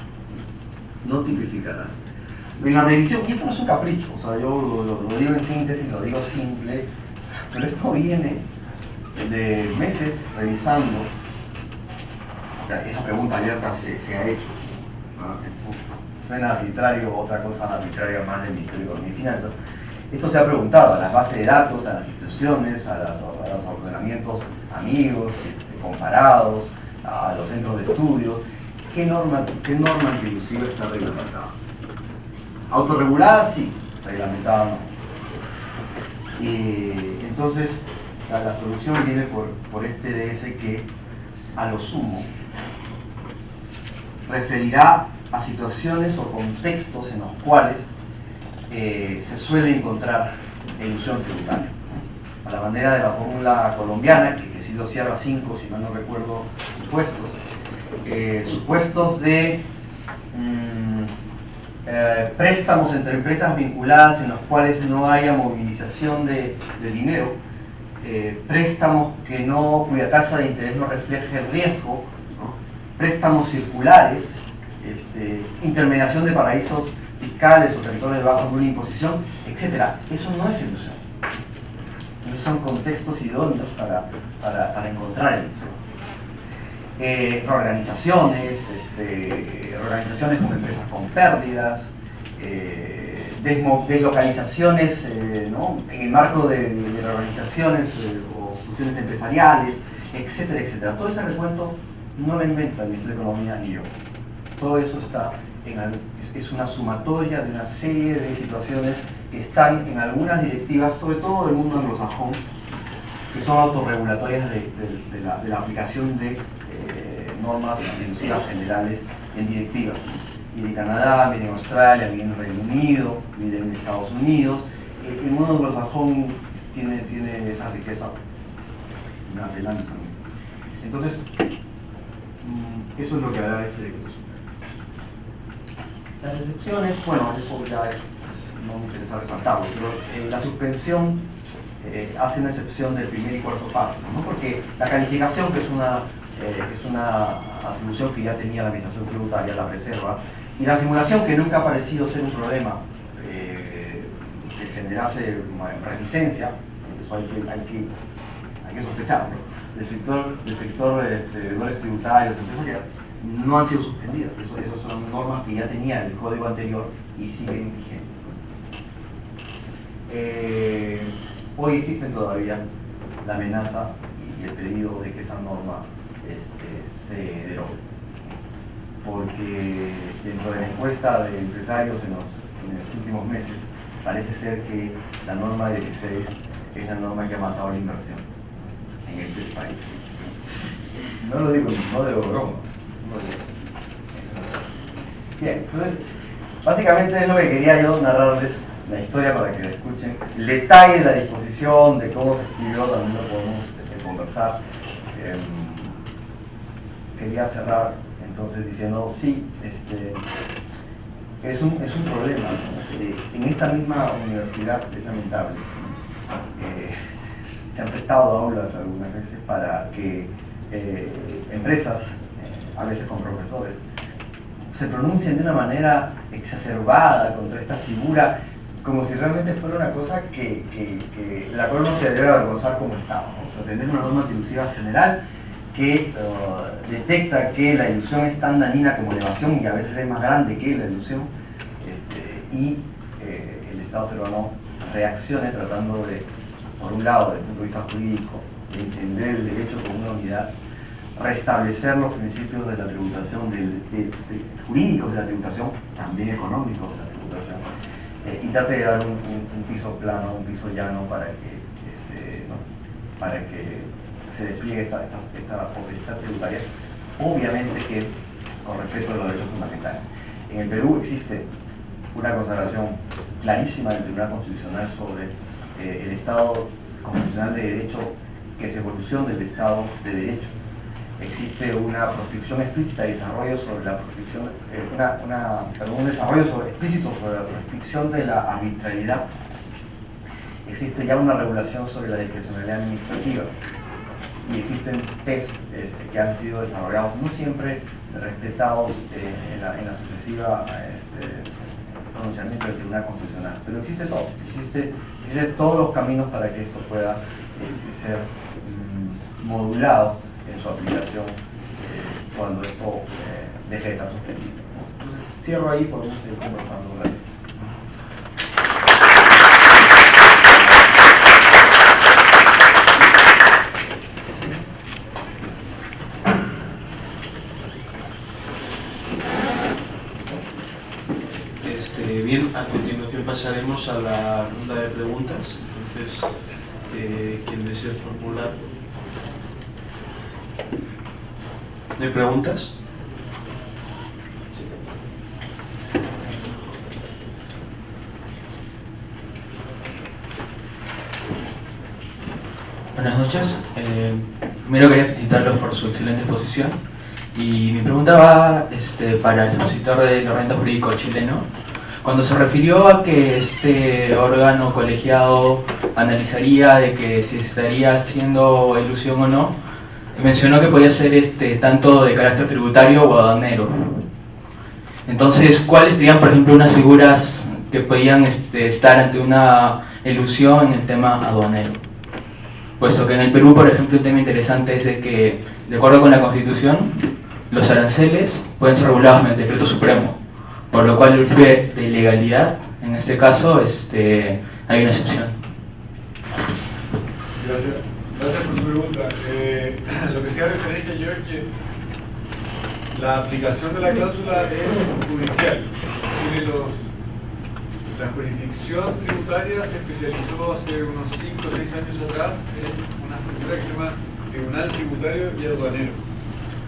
En la revisión, y esto no es un capricho, o sea, yo lo digo en síntesis, lo digo simple, pero esto viene de meses revisando. Esa pregunta abierta se ha hecho, ¿no? Esto suena arbitrario, otra cosa arbitraria más del Ministerio de Economía y Finanzas. Esto se ha preguntado a las bases de datos, a las instituciones, a los ordenamientos amigos, comparados, a los centros de estudio. ¿Qué norma inclusive está reglamentada? Autorregulada sí, reglamentada no. Entonces, la solución viene por este DS que, a lo sumo, referirá a situaciones o contextos en los cuales se suele encontrar elusión tributaria. A la manera de la fórmula colombiana, que sí lo cierra 5, si mal no recuerdo, supuestos de préstamos entre empresas vinculadas en los cuales no haya movilización de dinero, préstamos cuya tasa de interés no refleje el riesgo, ¿no? Préstamos circulares, intermediación de paraísos fiscales o territorios de baja o nula imposición, etc. Eso no es ilusión. Esos son contextos idóneos para encontrar ilusión. Organizaciones como empresas con pérdidas, deslocalizaciones, ¿no? En el marco de reorganizaciones o fusiones empresariales, etcétera, etcétera. Todo ese recuento no lo inventa el Ministerio de Economía ni yo. Todo eso está es una sumatoria de una serie de situaciones que están en algunas directivas, sobre todo del mundo anglosajón, que son autorregulatorias de la aplicación de normas elusivas generales en directivas. Viene en Canadá, viene en Australia, viene en Reino Unido, viene en Estados Unidos. El mundo anglosajón tiene esa riqueza. Nueva Zelanda también. Entonces, eso es lo que hará este decreto. Las excepciones, bueno, eso ya no me interesa resaltarlo, pero la suspensión hace una excepción del primer y cuarto párrafo, ¿no? Porque la calificación, que es una atribución que ya tenía la administración tributaria, la preserva, y la simulación, que nunca ha parecido ser un problema que generase reticencia, eso hay que sospechar, ¿no? Del sector de deudores tributarios, empresariales, no han sido suspendidas. Esas son normas que ya tenía el código anterior y siguen vigentes. Hoy existen todavía la amenaza y el pedido de que esa norma se derogue, porque dentro de la encuesta de empresarios en los últimos meses parece ser que la norma 16 es la norma que ha matado la inversión en este país. No lo digo, no de broma. Bien, entonces, básicamente es lo que quería yo narrarles, la historia para que la escuchen. El detalle de la disposición, de cómo se escribió, también lo podemos conversar. Quería cerrar entonces diciendo, sí, es un problema, ¿no? En esta misma universidad es lamentable. Se han prestado aulas algunas veces para que empresas, a veces con profesores, se pronuncien de una manera exacerbada contra esta figura, como si realmente fuera una cosa la cual no se debe avergonzar como Estado, ¿no? O sea, tener una norma ilusiva general que detecta que la ilusión es tan dañina como la evasión y a veces es más grande que la ilusión, y el Estado peruano reaccione tratando de, por un lado, desde el punto de vista jurídico, de entender el derecho como una unidad, restablecer los principios de la tributación, jurídicos de la tributación, también económicos de la tributación, y trate de dar un piso plano, un piso llano para que se despliegue esta potestad tributaria, obviamente que con respeto a los derechos fundamentales. En el Perú existe una consideración clarísima del Tribunal Constitucional sobre el Estado constitucional de derecho, que es evolución del Estado de derecho. Existe una proscripción explícita y desarrollo sobre la proscripción, un desarrollo explícito sobre la proscripción de la arbitrariedad. Existe ya una regulación sobre la discrecionalidad administrativa y existen test que han sido desarrollados, no siempre respetados en la sucesiva pronunciamiento del Tribunal Constitucional, pero existe todo, existe todos los caminos para que esto pueda ser modulado en su aplicación cuando esto deje de estar suspendido. Entonces, cierro ahí, podemos seguir conversando. Gracias. Bien, a continuación pasaremos a la ronda de preguntas. Entonces, ¿quién desea formular? ¿No hay preguntas? Buenas noches. Primero quería felicitarlos por su excelente exposición. Y mi pregunta va para el expositor del ordenamiento jurídico chileno. Cuando se refirió a que este órgano colegiado analizaría de que si estaría haciendo ilusión o no, mencionó que podía ser tanto de carácter tributario o aduanero. Entonces, ¿cuáles serían, por ejemplo, unas figuras que podían estar ante una elusión en el tema aduanero? Puesto que en el Perú, por ejemplo, un tema interesante es de que, de acuerdo con la Constitución, los aranceles pueden ser regulados mediante decreto supremo, por lo cual el fe de legalidad, en este caso, hay una excepción. Gracias por su pregunta. Lo que se hace referencia yo es que la aplicación de la cláusula es judicial. La jurisdicción tributaria se especializó hace unos 5 o 6 años atrás en una figura que se llama Tribunal Tributario y Aduanero.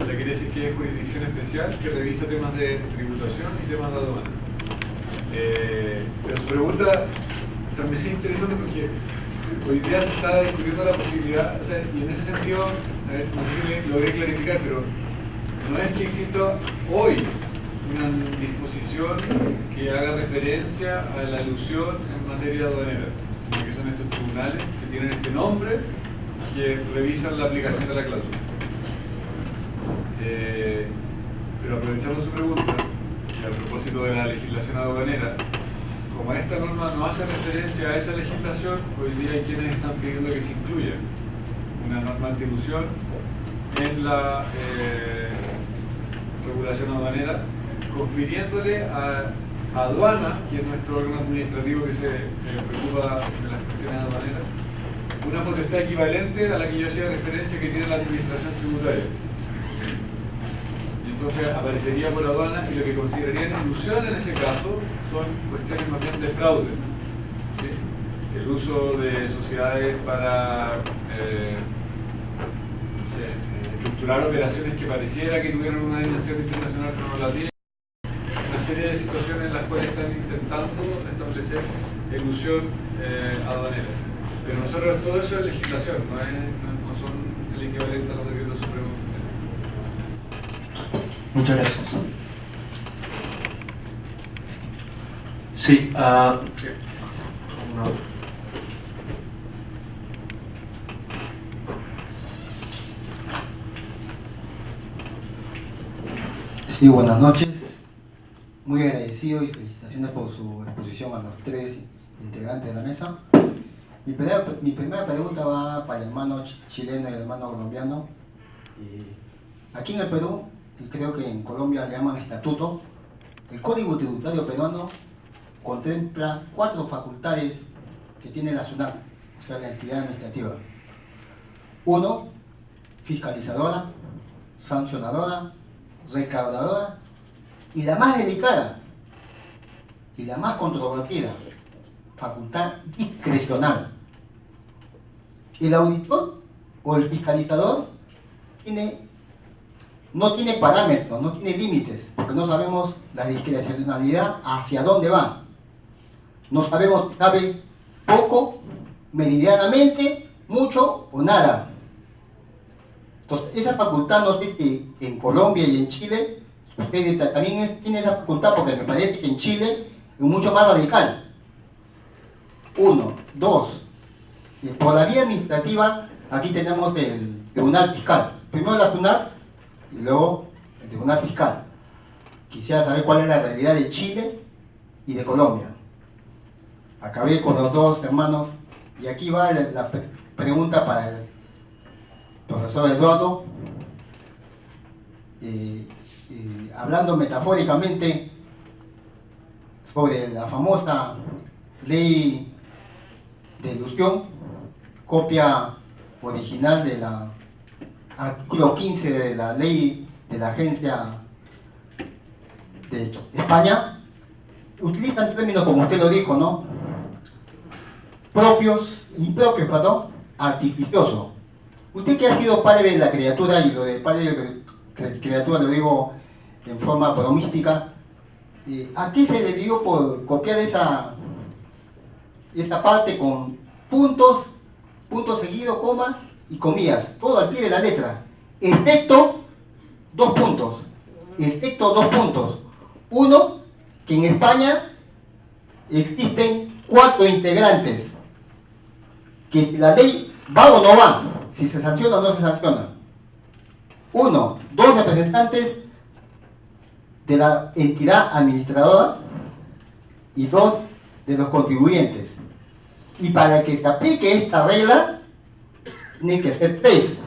O sea, quiere decir que es jurisdicción especial que revisa temas de tributación y temas de aduana. Pero su pregunta también es interesante porque hoy día se está discutiendo la posibilidad, o sea, y en ese sentido, no sé si logré clarificar, pero no es que exista hoy una disposición que haga referencia a la alusión en materia aduanera, sino que son estos tribunales que tienen este nombre que revisan la aplicación de la cláusula. Pero aprovechando su pregunta, y a propósito de la legislación aduanera, como esta norma no hace referencia a esa legislación, hoy día hay quienes están pidiendo que se incluya una norma anti-ilusión en la regulación aduanera, confiriéndole a aduana, que es nuestro órgano administrativo que se preocupa de las cuestiones aduaneras, una potestad equivalente a la que yo hacía referencia que tiene la administración tributaria. Entonces aparecería por aduana y lo que considerarían ilusión en ese caso son cuestiones más bien de fraude. ¿Sí? El uso de sociedades para estructurar operaciones que pareciera que tuvieran una dimensión internacional pero no la tienen. Una serie de situaciones en las cuales están intentando establecer ilusión aduanera. Pero nosotros todo eso es legislación, no son el equivalente a los decretos supremos. Muchas gracias. Sí, no. Sí, buenas noches. Muy agradecido y felicitaciones por su exposición a los 3 integrantes de la mesa. Mi primera pregunta va para el hermano chileno y el hermano colombiano. Aquí en el Perú, y creo que en Colombia le llaman estatuto, el Código Tributario peruano contempla 4 facultades que tiene la SUNAT, o sea, la entidad administrativa. 1, fiscalizadora, sancionadora, recaudadora y la más delicada y la más controvertida, facultad discrecional. El auditor o el fiscalizador tiene no tiene parámetros, no tiene límites, porque no sabemos la discrecionalidad hacia dónde va. No sabemos, sabe poco, meridianamente, mucho o nada. Entonces, esa facultad, no sé si en Colombia y en Chile, usted también tiene esa facultad, porque me parece que en Chile es mucho más radical. 1, 2, por la vía administrativa, aquí tenemos el Tribunal Fiscal. Primero la SUNAT y luego el Tribunal Fiscal. Quisiera saber cuál es la realidad de Chile y de Colombia. Acabé con los dos hermanos y aquí va la pregunta para el profesor Eduardo. Hablando metafóricamente sobre la famosa ley de ilusión, copia original de la artículo 15 de la ley de la Agencia de España, utilizan términos como usted lo dijo, ¿no? Impropios, perdón, artificioso. Usted que ha sido padre de la criatura, y lo de padre de criatura lo digo en forma bromística, ¿a qué se le dio por copiar esta parte con puntos, punto seguido, coma y comillas, todo al pie de la letra, excepto dos puntos? Uno, que en España existen 4 integrantes, que si la ley va o no va, si se sanciona o no se sanciona. 1, 2 representantes de la entidad administradora y 2 de los contribuyentes. Y para que se aplique esta regla, tiene que ser 3.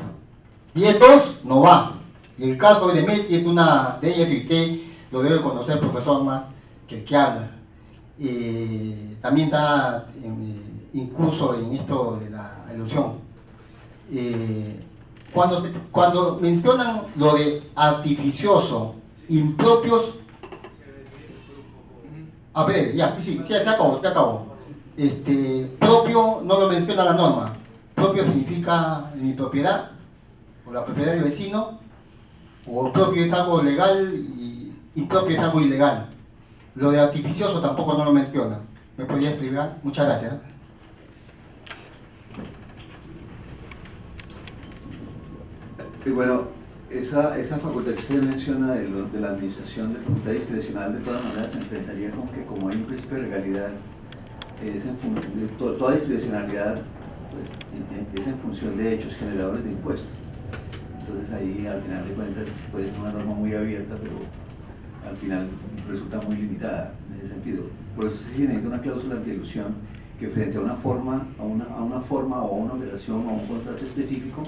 Si es 2, no va. Y el caso de Messi es una de ellas, y usted lo debe conocer, profesor, más que el que habla. También está incurso en esto de la ilusión. Cuando mencionan lo de artificioso, impropios, a ver, ya, sí, se acabó. Propio no lo menciona la norma. Propio significa mi propiedad, o la propiedad del vecino, o propio es algo legal y impropio es algo ilegal. Lo de artificioso tampoco no lo menciona. ¿Me podría explicar? Muchas gracias. Y bueno, esa facultad que usted menciona de la administración de facultad discrecional, de todas maneras se enfrentaría con que, como hay un principio de legalidad, toda discrecionalidad pues, es en función de hechos generadores de impuestos. Entonces ahí, al final de cuentas, puede ser una norma muy abierta, pero al final resulta muy limitada en ese sentido. Por eso sí se necesita una cláusula antielusión que, frente a una forma o a una operación o a un contrato específico,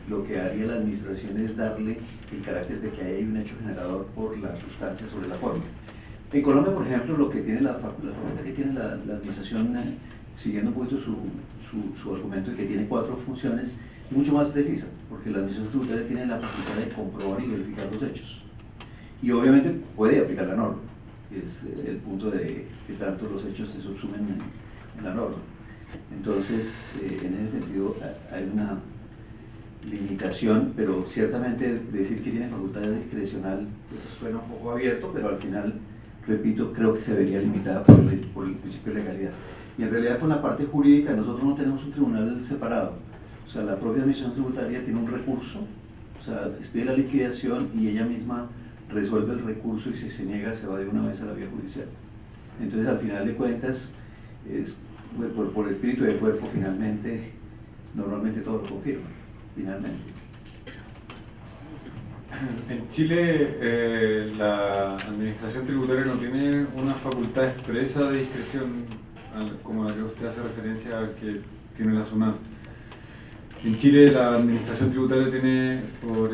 lo que haría la administración es darle el carácter de que hay un hecho generador por la sustancia sobre la forma. En Colombia, por ejemplo, lo que tiene la facultad que tiene la administración, siguiendo un poquito su argumento de que tiene 4 funciones, es mucho más precisa, porque la administración tributaria tiene la facultad de comprobar y verificar los hechos. Y obviamente puede aplicar la norma, que es el punto de que tanto los hechos se subsumen en la norma. Entonces, en ese sentido, hay una limitación, pero ciertamente decir que tiene facultad discrecional pues suena un poco abierto, pero al final, repito, creo que se vería limitada por el principio de legalidad. Y en realidad, con la parte jurídica, nosotros no tenemos un tribunal separado. O sea, la propia administración tributaria tiene un recurso, o sea, expide la liquidación y ella misma resuelve el recurso, y si se niega se va de una vez a la vía judicial. Entonces, al final de cuentas, por el espíritu de cuerpo, finalmente, normalmente todo lo confirma, finalmente. En Chile, la administración tributaria no tiene una facultad expresa de discreción como la que usted hace referencia que tiene la SUNAT. En Chile, la administración tributaria tiene por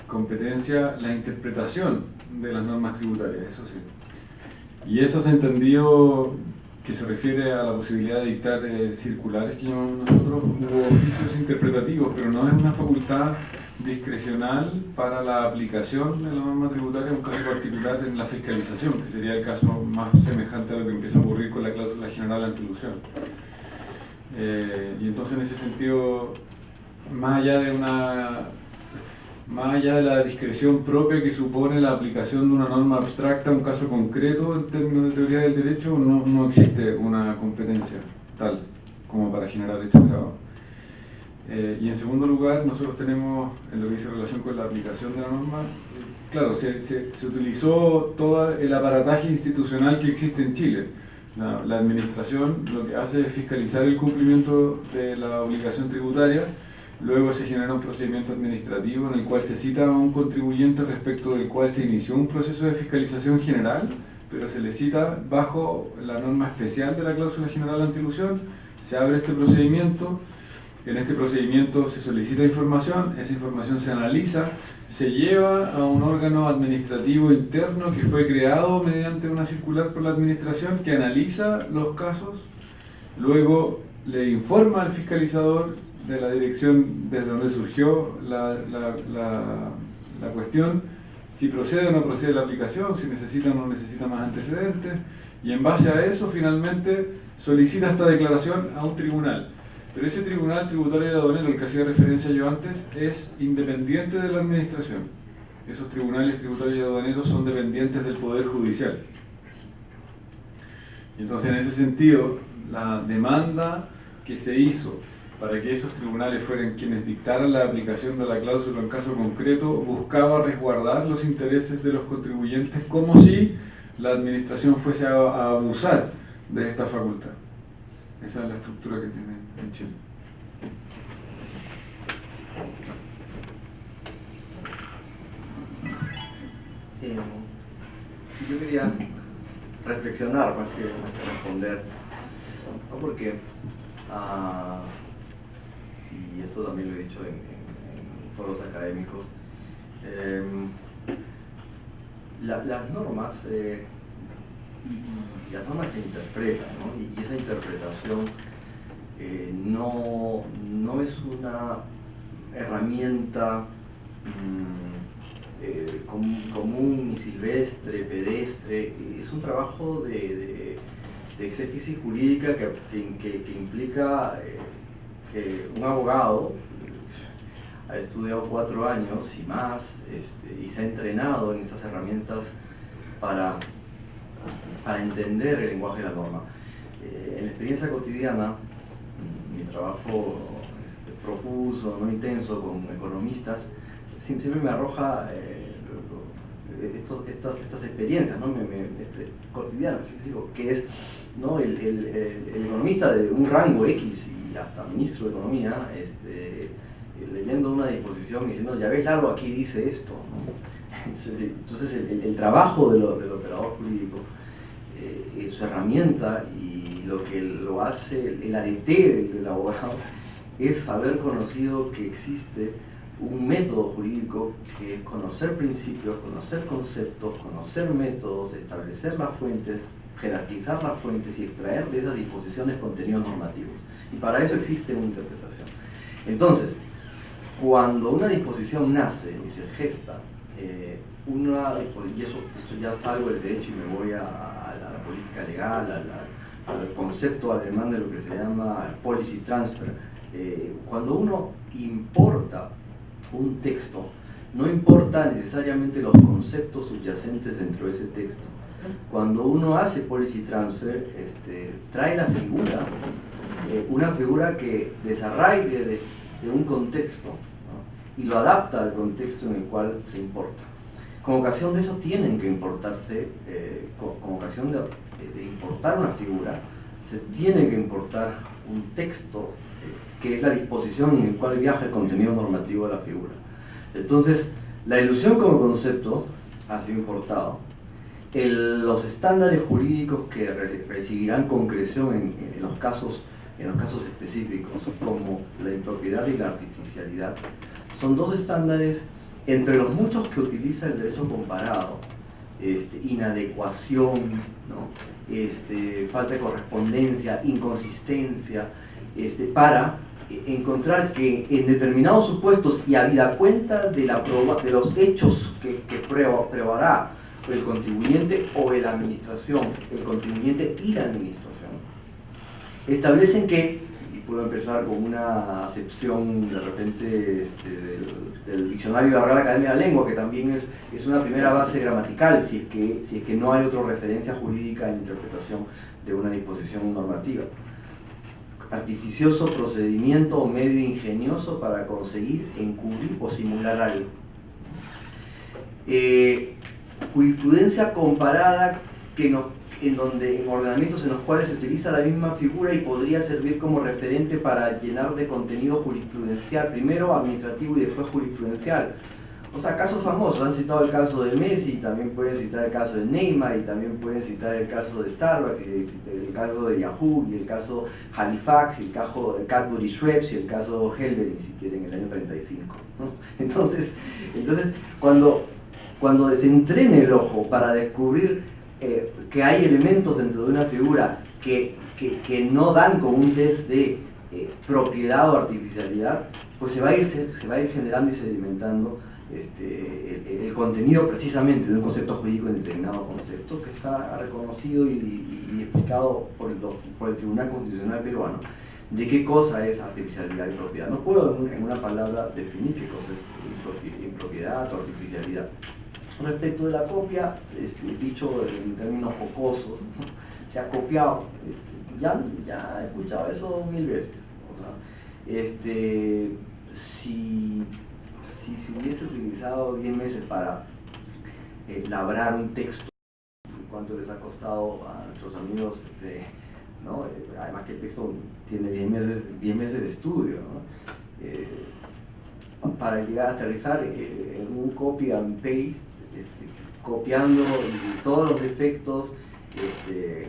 competencia la interpretación de las normas tributarias, eso sí. Y eso se ha entendido que se refiere a la posibilidad de dictar circulares, que llamamos nosotros, u oficios interpretativos, pero no es una facultad discrecional para la aplicación de la norma tributaria, un caso particular en la fiscalización, que sería el caso más semejante a lo que empieza a ocurrir con la cláusula general anti-elusión. Y entonces, en ese sentido, más allá de una más allá de la discreción propia que supone la aplicación de una norma abstracta a un caso concreto en términos de teoría del derecho, no existe una competencia tal como para generar hechos grabados. Y en segundo lugar, nosotros tenemos, en lo que dice relación con la aplicación de la norma, claro, se utilizó todo el aparataje institucional que existe en Chile. La administración lo que hace es fiscalizar el cumplimiento de la obligación tributaria. Luego se genera un procedimiento administrativo en el cual se cita a un contribuyente respecto del cual se inició un proceso de fiscalización general, pero se le cita bajo la norma especial de la cláusula general antielusión. Se abre este procedimiento, en este procedimiento se solicita información, esa información se analiza, se lleva a un órgano administrativo interno que fue creado mediante una circular por la administración que analiza los casos, luego le informa al fiscalizador de la dirección desde donde surgió la cuestión, si procede o no procede la aplicación, si necesita o no necesita más antecedentes, y en base a eso finalmente solicita esta declaración a un tribunal. Pero ese tribunal tributario y aduanero, al que hacía referencia yo antes, es independiente de la administración. Esos tribunales tributarios y aduaneros son dependientes del Poder Judicial. Y entonces, en ese sentido, la demanda que se hizo para que esos tribunales fueran quienes dictaran la aplicación de la cláusula en caso concreto, buscaba resguardar los intereses de los contribuyentes como si la administración fuese a abusar de esta facultad. Esa es la estructura que tiene en Chile. Yo quería reflexionar más que responder, ¿no? Porque, y esto también lo he dicho en foros académicos, las normas y las normas se interpretan, ¿no? Y esa interpretación no es una herramienta común, silvestre, pedestre. Es un trabajo de exégesis jurídica que implica que un abogado ha estudiado 4 años y más y se ha entrenado en esas herramientas para entender el lenguaje de la norma. En la experiencia cotidiana, mi trabajo profuso, no intenso, con economistas, siempre me arroja estas experiencias, ¿no? Cotidianas, digo, que es, ¿no? el economista de un rango X y hasta ministro de Economía, leyendo una disposición y diciendo, ya ves, Lalo, aquí dice esto, ¿no? Entonces el trabajo del operador jurídico, su herramienta y lo que lo hace, el arete del abogado, es haber conocido que existe un método jurídico que es conocer principios, conocer conceptos, conocer métodos, establecer las fuentes, jerarquizar las fuentes y extraer de esas disposiciones contenidos normativos. Y para eso existe una interpretación. Entonces, cuando una disposición nace y se gesta, y esto ya salgo del derecho y me voy a la política legal, al concepto alemán de lo que se llama policy transfer. Cuando uno importa un texto, no importa necesariamente los conceptos subyacentes dentro de ese texto. Cuando uno hace policy transfer, trae la figura, una figura que desarraigue de un contexto, ¿no? Y lo adapta al contexto en el cual se importa. Con ocasión de eso tienen que importarse, con ocasión de importar una figura, se tiene que importar un texto que es la disposición en el cual viaja el contenido normativo de la figura. Entonces, la ilusión como concepto ha sido importado. Los estándares jurídicos que recibirán concreción en los casos específicos, como la impropiedad y la artificialidad, son 2 estándares entre los muchos que utiliza el derecho comparado. Inadecuación, ¿no? Falta de correspondencia, inconsistencia, para encontrar que en determinados supuestos y habida cuenta de los hechos que probará el contribuyente o la administración, el contribuyente y la administración, establecen que, puedo empezar con una acepción de repente del diccionario de la Real Academia de la Lengua, que también es una primera base gramatical, si es que no hay otra referencia jurídica en interpretación de una disposición normativa. Artificioso procedimiento o medio ingenioso para conseguir, encubrir o simular algo. Jurisprudencia comparada en donde en ordenamientos en los cuales se utiliza la misma figura y podría servir como referente para llenar de contenido jurisprudencial, primero administrativo y después jurisprudencial. O sea, casos famosos, han citado el caso de Messi, también pueden citar el caso de Neymar, y también pueden citar el caso de Starbucks, y el caso de Yahoo, y el caso Halifax, y el caso de Cadbury Schweppes, y el caso Helbering, si quieren, en el año 35, ¿no? Entonces cuando desentrene el ojo para descubrir que hay elementos dentro de una figura que no dan con un test de propiedad o artificialidad, pues se va a ir generando y sedimentando el contenido precisamente de un concepto jurídico en determinado concepto que está reconocido y explicado por el Tribunal Constitucional peruano de qué cosa es artificialidad y propiedad. No puedo en una palabra definir qué cosa es impropiedad o artificialidad. Respecto de la copia, dicho en términos jocosos, ¿no? Se ha copiado, ya he escuchado eso 1000 veces. O sea, si se hubiese utilizado 10 meses para labrar un texto, ¿cuánto les ha costado a nuestros amigos? ¿No? Además que el texto tiene 10 meses de estudio, ¿no? Para llegar a aterrizar en un copy and paste, copiando todos los defectos,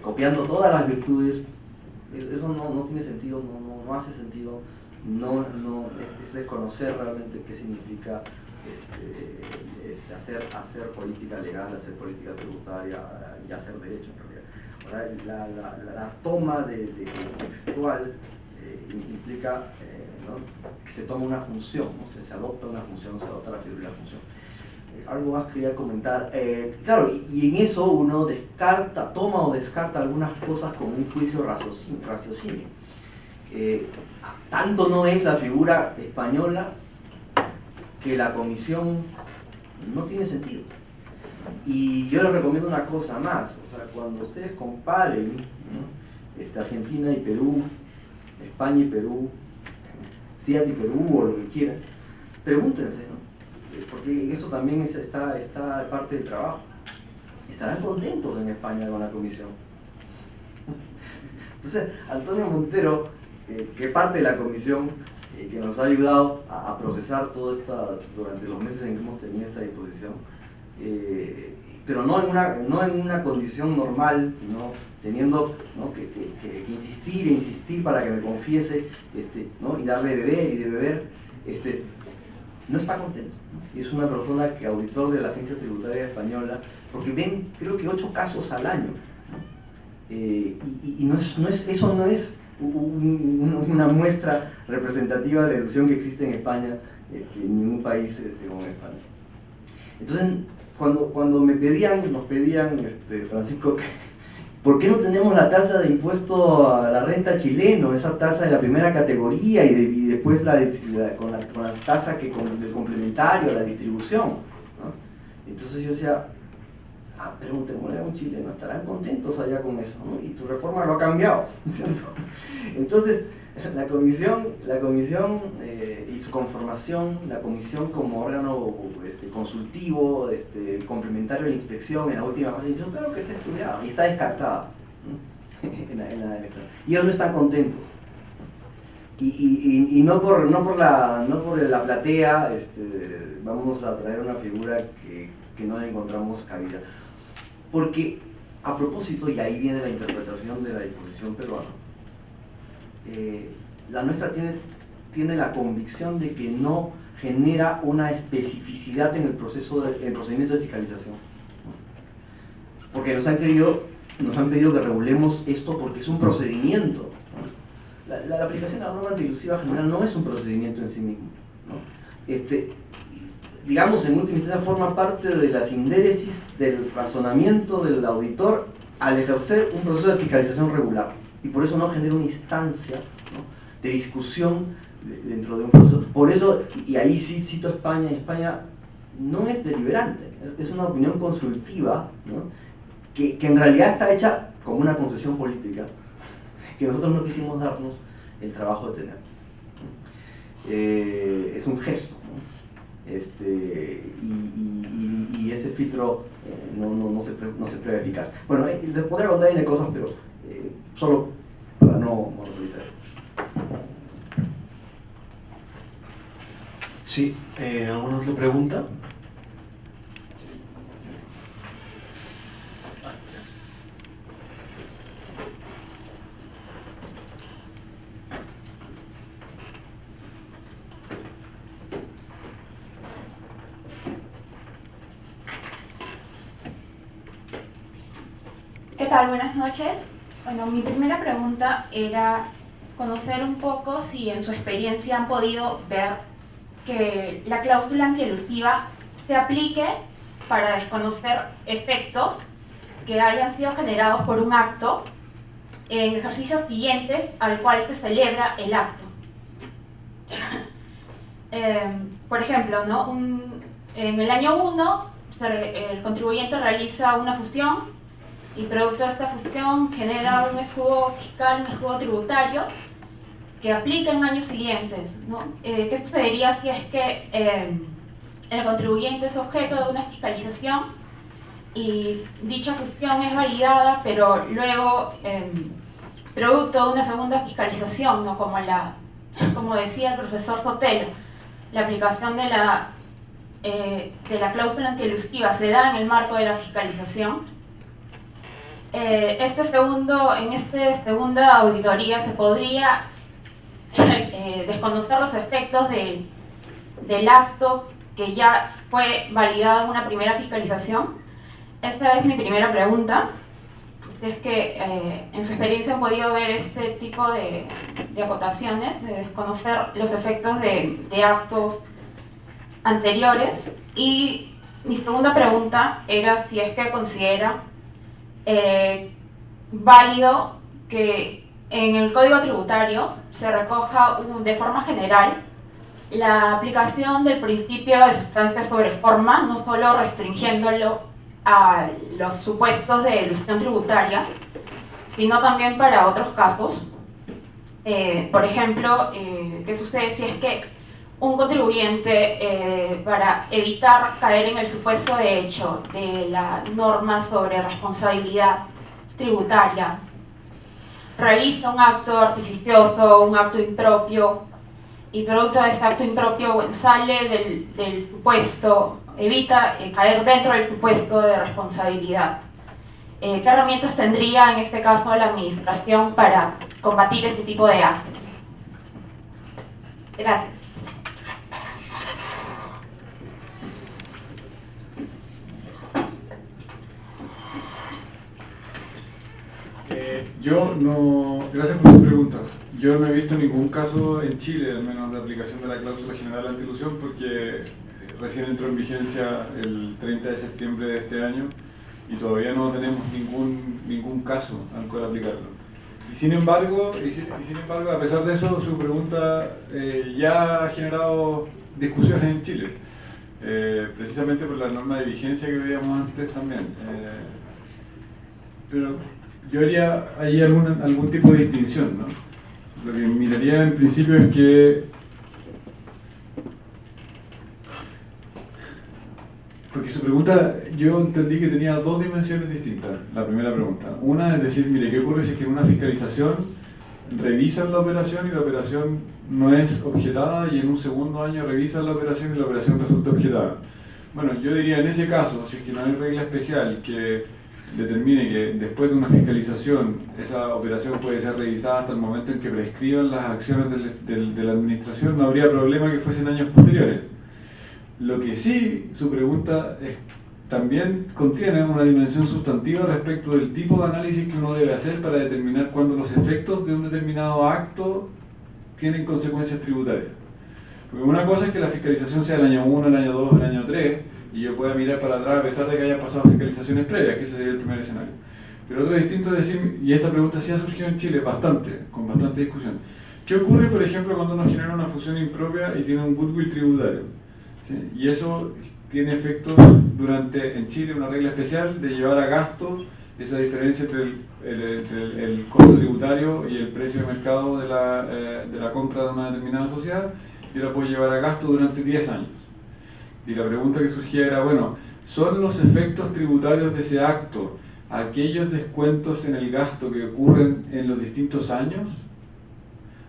copiando todas las virtudes, eso no tiene sentido, no hace sentido, es desconocer realmente qué significa hacer política legal, hacer política tributaria y hacer derecho en realidad. O sea, la toma de textual implica ¿no? que se toma una función, ¿no? se adopta una función, se adopta la figura de la función. Algo más quería comentar. Claro, y en eso uno toma o descarta algunas cosas con un juicio raciocinio. Tanto no es la figura española que la comisión no tiene sentido. Y yo les recomiendo una cosa más, o sea, cuando ustedes comparen, ¿no? Argentina y Perú, España y Perú, CIAT y Perú o lo que quieran, pregúntense, ¿no? Porque eso también está parte del trabajo. ¿Estarán contentos en España con la comisión? Entonces, Antonio Montero, que parte de la comisión, que nos ha ayudado a procesar todo esto durante los meses en que hemos tenido esta disposición, pero no en una condición normal, ¿no? Teniendo, ¿no? que insistir e insistir para que me confiese, ¿no? y darle de beber y de beber, no está contento. Es una persona que auditor de la Agencia Tributaria Española, porque ven, creo que 8 casos al año, ¿no? Y eso no es una muestra representativa de la ilusión que existe en España, en ningún país como en España. Entonces, cuando nos pedían, Francisco, ¿por qué no tenemos la tasa de impuesto a la renta chileno, esa tasa de la primera categoría y después con la tasa del complementario, la distribución, ¿no? Entonces yo decía, preguntémosle a un chileno, ¿estarán contentos allá con eso, ¿no? Y tu reforma lo ha cambiado. Entonces, la comisión y su conformación, la comisión como órgano consultivo, complementario de la inspección en la última fase, yo creo que está estudiado y está descartada, ¿no? Y ellos no están contentos. Y no por la platea vamos a traer una figura que no le encontramos cabida. Porque, a propósito, y ahí viene la interpretación de la disposición peruana, la nuestra tiene la convicción de que no genera una especificidad en el procedimiento de fiscalización. Porque nos han pedido que regulemos esto porque es un procedimiento, ¿no? La aplicación de la norma antiilusiva general no es un procedimiento en sí mismo, ¿no? Digamos, en última instancia forma parte de las indéresis del razonamiento del auditor al ejercer un proceso de fiscalización regular, y por eso no genera una instancia, ¿no? discusión dentro de un proceso. Por eso, y ahí sí cito a España, España no es deliberante, es una opinión consultiva, ¿no? que en realidad está hecha como una concesión política, que nosotros no quisimos darnos el trabajo de tener. Es un gesto, ¿no? Y ese filtro no se prueba eficaz. Bueno, les podría contar N cosas, pero solo para no monopolizar. Sí, ¿alguna otra pregunta? ¿Qué tal? Buenas noches. Bueno, mi primera pregunta era conocer un poco si en su experiencia han podido ver que la cláusula antielustiva se aplique para desconocer efectos que hayan sido generados por un acto en ejercicios siguientes al cual se celebra el acto. Por ejemplo, ¿no? En el año 1 el contribuyente realiza una fusión y producto de esta fusión genera un escudo fiscal, un escudo tributario que aplica en años siguientes, ¿no? ¿Qué sucedería si es que el contribuyente es objeto de una fiscalización y dicha fusión es validada, pero luego, producto de una segunda fiscalización, ¿no? Como decía el profesor Sotelo, la aplicación de la cláusula antielustiva se da en el marco de la fiscalización? En esta segunda auditoría se podría desconocer los efectos del acto que ya fue validado en una primera fiscalización. Esta es mi primera pregunta. Es que en su experiencia han podido ver este tipo de acotaciones, de desconocer los efectos de actos anteriores. Y mi segunda pregunta era si es que considera válido que en el Código Tributario se recoja de forma general la aplicación del principio de sustancia sobre forma, no solo restringiéndolo a los supuestos de elusión tributaria, sino también para otros casos. Por ejemplo, ¿qué sucede si es que un contribuyente, para evitar caer en el supuesto de hecho de la norma sobre responsabilidad tributaria, realiza un acto artificioso, un acto impropio, y producto de este acto impropio sale del supuesto, evita caer dentro del supuesto de responsabilidad? ¿Qué herramientas tendría en este caso la administración para combatir este tipo de actos? Gracias. Gracias por sus preguntas. Yo no he visto ningún caso en Chile, al menos de aplicación de la cláusula general anti-elusión, porque recién entró en vigencia el 30 de septiembre de este año y todavía no tenemos ningún caso al cual aplicarlo. Y sin embargo, a pesar de eso, su pregunta ya ha generado discusiones en Chile, precisamente por la norma de vigencia que veíamos antes también. Pero yo haría ahí algún tipo de distinción, ¿no? Lo que miraría en principio es que, porque su pregunta yo entendí que tenía dos dimensiones distintas, la primera pregunta. Una es decir, mire, ¿qué ocurre si es que en una fiscalización revisan la operación y la operación no es objetada, y en un segundo año revisan la operación y la operación resulta objetada? Bueno, yo diría en ese caso, si es que no hay regla especial que determine que después de una fiscalización esa operación puede ser revisada hasta el momento en que prescriban las acciones de la administración, no habría problema que fuesen años posteriores. Lo que sí, su pregunta también contiene una dimensión sustantiva respecto del tipo de análisis que uno debe hacer para determinar cuándo los efectos de un determinado acto tienen consecuencias tributarias. Porque una cosa es que la fiscalización sea el año 1, el año 2, el año 3, y yo pueda mirar para atrás a pesar de que haya pasado fiscalizaciones previas, que ese sería el primer escenario. Pero otro distinto es decir, y esta pregunta sí ha surgido en Chile con bastante discusión, ¿Qué ocurre, por ejemplo, cuando uno genera una fusión impropia y tiene un goodwill tributario? ¿Sí? Y eso tiene efectos durante, en Chile, una regla especial de llevar a gasto esa diferencia entre el costo tributario y el precio de mercado de la compra de una determinada sociedad, y la puede llevar a gasto durante 10 años. Y la pregunta que surgía era, bueno, ¿son los efectos tributarios de ese acto aquellos descuentos en el gasto que ocurren en los distintos años?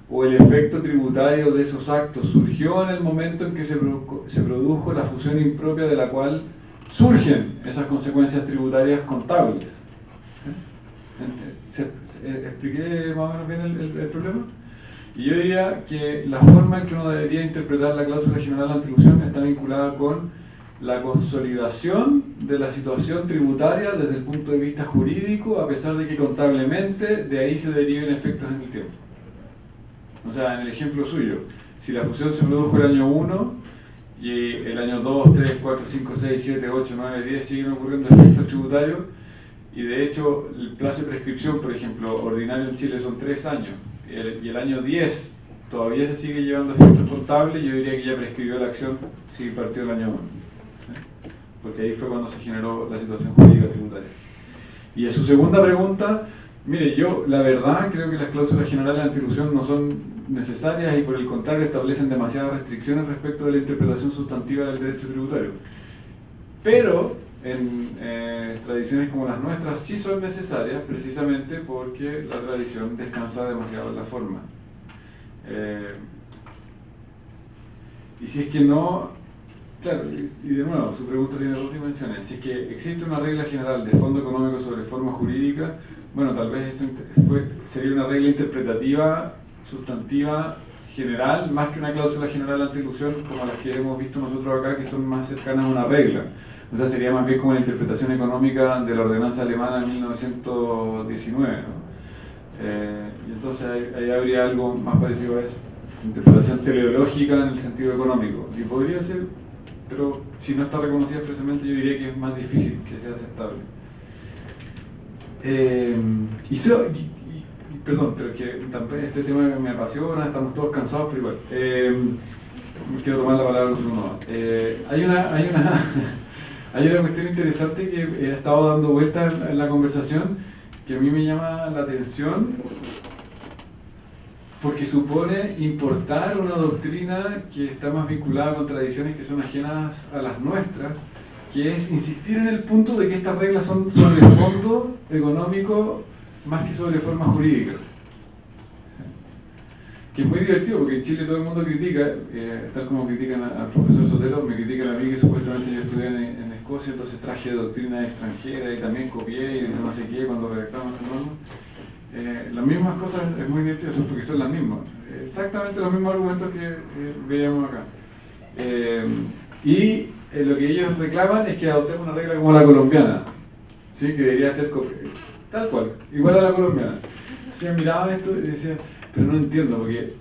¿O el efecto tributario de esos actos surgió en el momento en que se produjo la fusión impropia de la cual surgen esas consecuencias tributarias contables? ¿Expliqué más o menos bien el problema? Y yo diría que la forma en que uno debería interpretar la cláusula general anti-elusión está vinculada con la consolidación de la situación tributaria desde el punto de vista jurídico, a pesar de que contablemente de ahí se deriven efectos en el tiempo. O sea, en el ejemplo suyo, si la fusión se produjo el año 1 y el año 2, 3, 4, 5, 6, 7, 8, 9, 10 siguen ocurriendo efectos tributarios, y de hecho el plazo de prescripción, por ejemplo, ordinario en Chile son 3 años, y el año 10 todavía se sigue llevando efectos contables, yo diría que ya prescribió la acción si partió el año 1. Porque ahí fue cuando se generó la situación jurídica tributaria. Y a su segunda pregunta, mire, yo la verdad creo que las cláusulas generales de anti-elusión no son necesarias y por el contrario establecen demasiadas restricciones respecto de la interpretación sustantiva del derecho tributario. Pero en tradiciones como las nuestras sí son necesarias, precisamente porque la tradición descansa demasiado en la forma. Y si es que no, claro, y de nuevo, su pregunta tiene dos dimensiones. Si es que existe una regla general de fondo económico sobre forma jurídica, bueno, tal vez esto sería una regla interpretativa, sustantiva, general, más que una cláusula general anti-elusión como las que hemos visto nosotros acá, que son más cercanas a una regla. O sea, sería más bien como una interpretación económica de la ordenanza alemana de 1919, ¿no? Y entonces ahí habría algo más parecido a eso. Interpretación teleológica en el sentido económico. Y podría ser, pero si no está reconocida expresamente, yo diría que es más difícil que sea aceptable. Perdón, pero que este tema me apasiona, estamos todos cansados, pero igual. Quiero tomar la palabra un segundo más. Hay una cuestión interesante que he estado dando vueltas en la conversación que a mí me llama la atención porque supone importar una doctrina que está más vinculada con tradiciones que son ajenas a las nuestras, que es insistir en el punto de que estas reglas son sobre fondo económico más que sobre forma jurídica. Que es muy divertido porque en Chile todo el mundo critica, tal como critican al profesor Sotelo, me critican a mí que supuestamente yo estudié en Escocia, entonces traje doctrina extranjera y también copié y no sé qué cuando redactamos esa norma. Las mismas cosas es muy divertido porque son las mismas, exactamente los mismos argumentos que veíamos acá. Y lo que ellos reclaman es que adoptemos una regla como la colombiana, ¿sí? Que debería ser tal cual, igual a la colombiana. Entonces yo miraba esto y decía, pero no entiendo, porque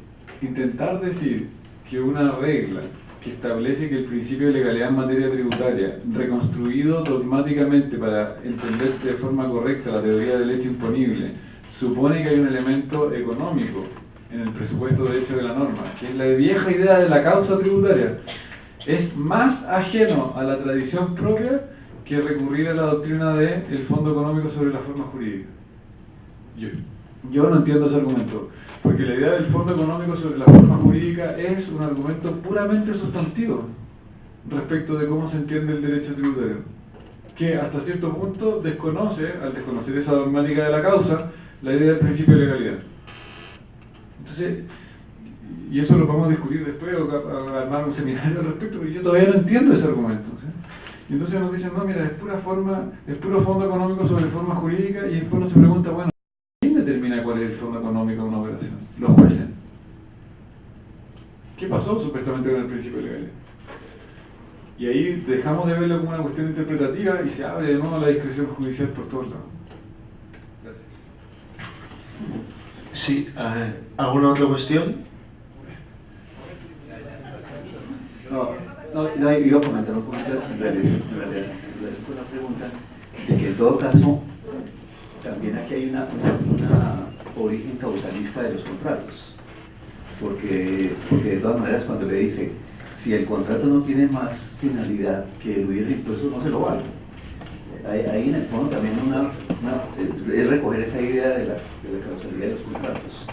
intentar decir que una regla que establece que el principio de legalidad en materia tributaria, reconstruido dogmáticamente para entender de forma correcta la teoría del hecho imponible, supone que hay un elemento económico en el presupuesto de hecho de la norma, que es la vieja idea de la causa tributaria, es más ajeno a la tradición propia que recurrir a la doctrina del fondo económico sobre la forma jurídica. Yo no entiendo ese argumento, porque la idea del fondo económico sobre la forma jurídica es un argumento puramente sustantivo respecto de cómo se entiende el derecho tributario, que hasta cierto punto desconoce, al desconocer esa dogmática de la causa, la idea del principio de legalidad. Entonces, y eso lo vamos a discutir después o armar un seminario al respecto, porque yo todavía no entiendo ese argumento, ¿sí? Y entonces nos dicen, no, mira, es puro fondo económico sobre forma jurídica, y después uno se pregunta, bueno, ¿quién determina cuál es el fondo económico de una operación? Los jueces. ¿Qué pasó supuestamente con el principio de legalidad? Y ahí dejamos de verlo como una cuestión interpretativa y se abre de nuevo la discreción judicial por todos lados. Gracias. Sí, ¿alguna otra cuestión? No, iba a comentar un poquito en relación con la pregunta de que en todo caso también aquí hay una origen causalista de los contratos. porque de todas maneras cuando le dice, si el contrato no tiene más finalidad que eludir el impuesto, no se lo vale. Ahí en el fondo también es recoger esa idea de la causalidad de los contratos.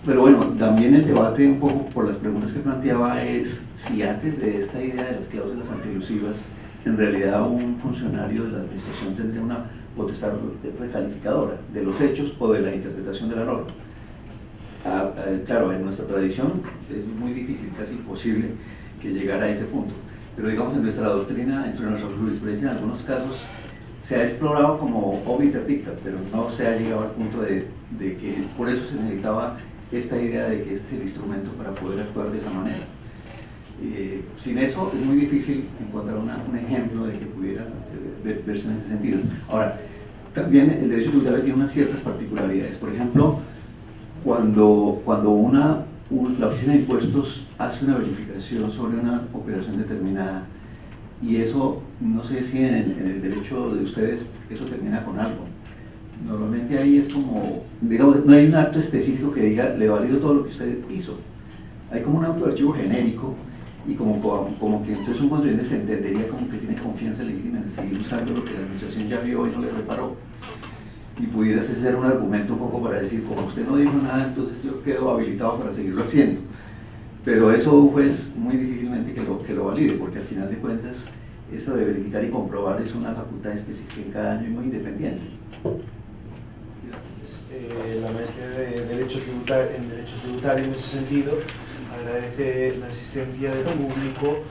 Pero bueno, también el debate un poco por las preguntas que planteaba es si antes de esta idea de las cláusulas antielusivas, en realidad un funcionario de la administración tendría una potestad recalificadora de los hechos o de la interpretación de la norma. Claro, en nuestra tradición es muy difícil, casi imposible que llegara a ese punto, pero digamos en nuestra doctrina, en nuestra jurisprudencia, en algunos casos se ha explorado como obiter dicta, pero no se ha llegado al punto de que por eso se necesitaba esta idea de que este es el instrumento para poder actuar de esa manera. Sin eso es muy difícil encontrar un ejemplo de que pudiera verse en ese sentido. Ahora, también el derecho tributario tiene unas ciertas particularidades. Por ejemplo, cuando la Oficina de Impuestos hace una verificación sobre una operación determinada, y eso, no sé si en el derecho de ustedes eso termina con algo. Normalmente ahí es como, digamos, no hay un acto específico que diga, le valido todo lo que usted hizo. Hay como un auto de archivo genérico, y como que entonces un contribuyente se entendería como que tiene confianza legítima en seguir usando lo que la administración ya vio y no le reparó. Y pudiera ser un argumento un poco para decir, como usted no dijo nada, entonces yo quedo habilitado para seguirlo haciendo. Pero eso un juez muy difícilmente que lo valide, porque al final de cuentas eso de verificar y comprobar es una facultad específica en cada año y muy independiente. La maestría de Derecho Tributario en ese sentido agradece la asistencia del público,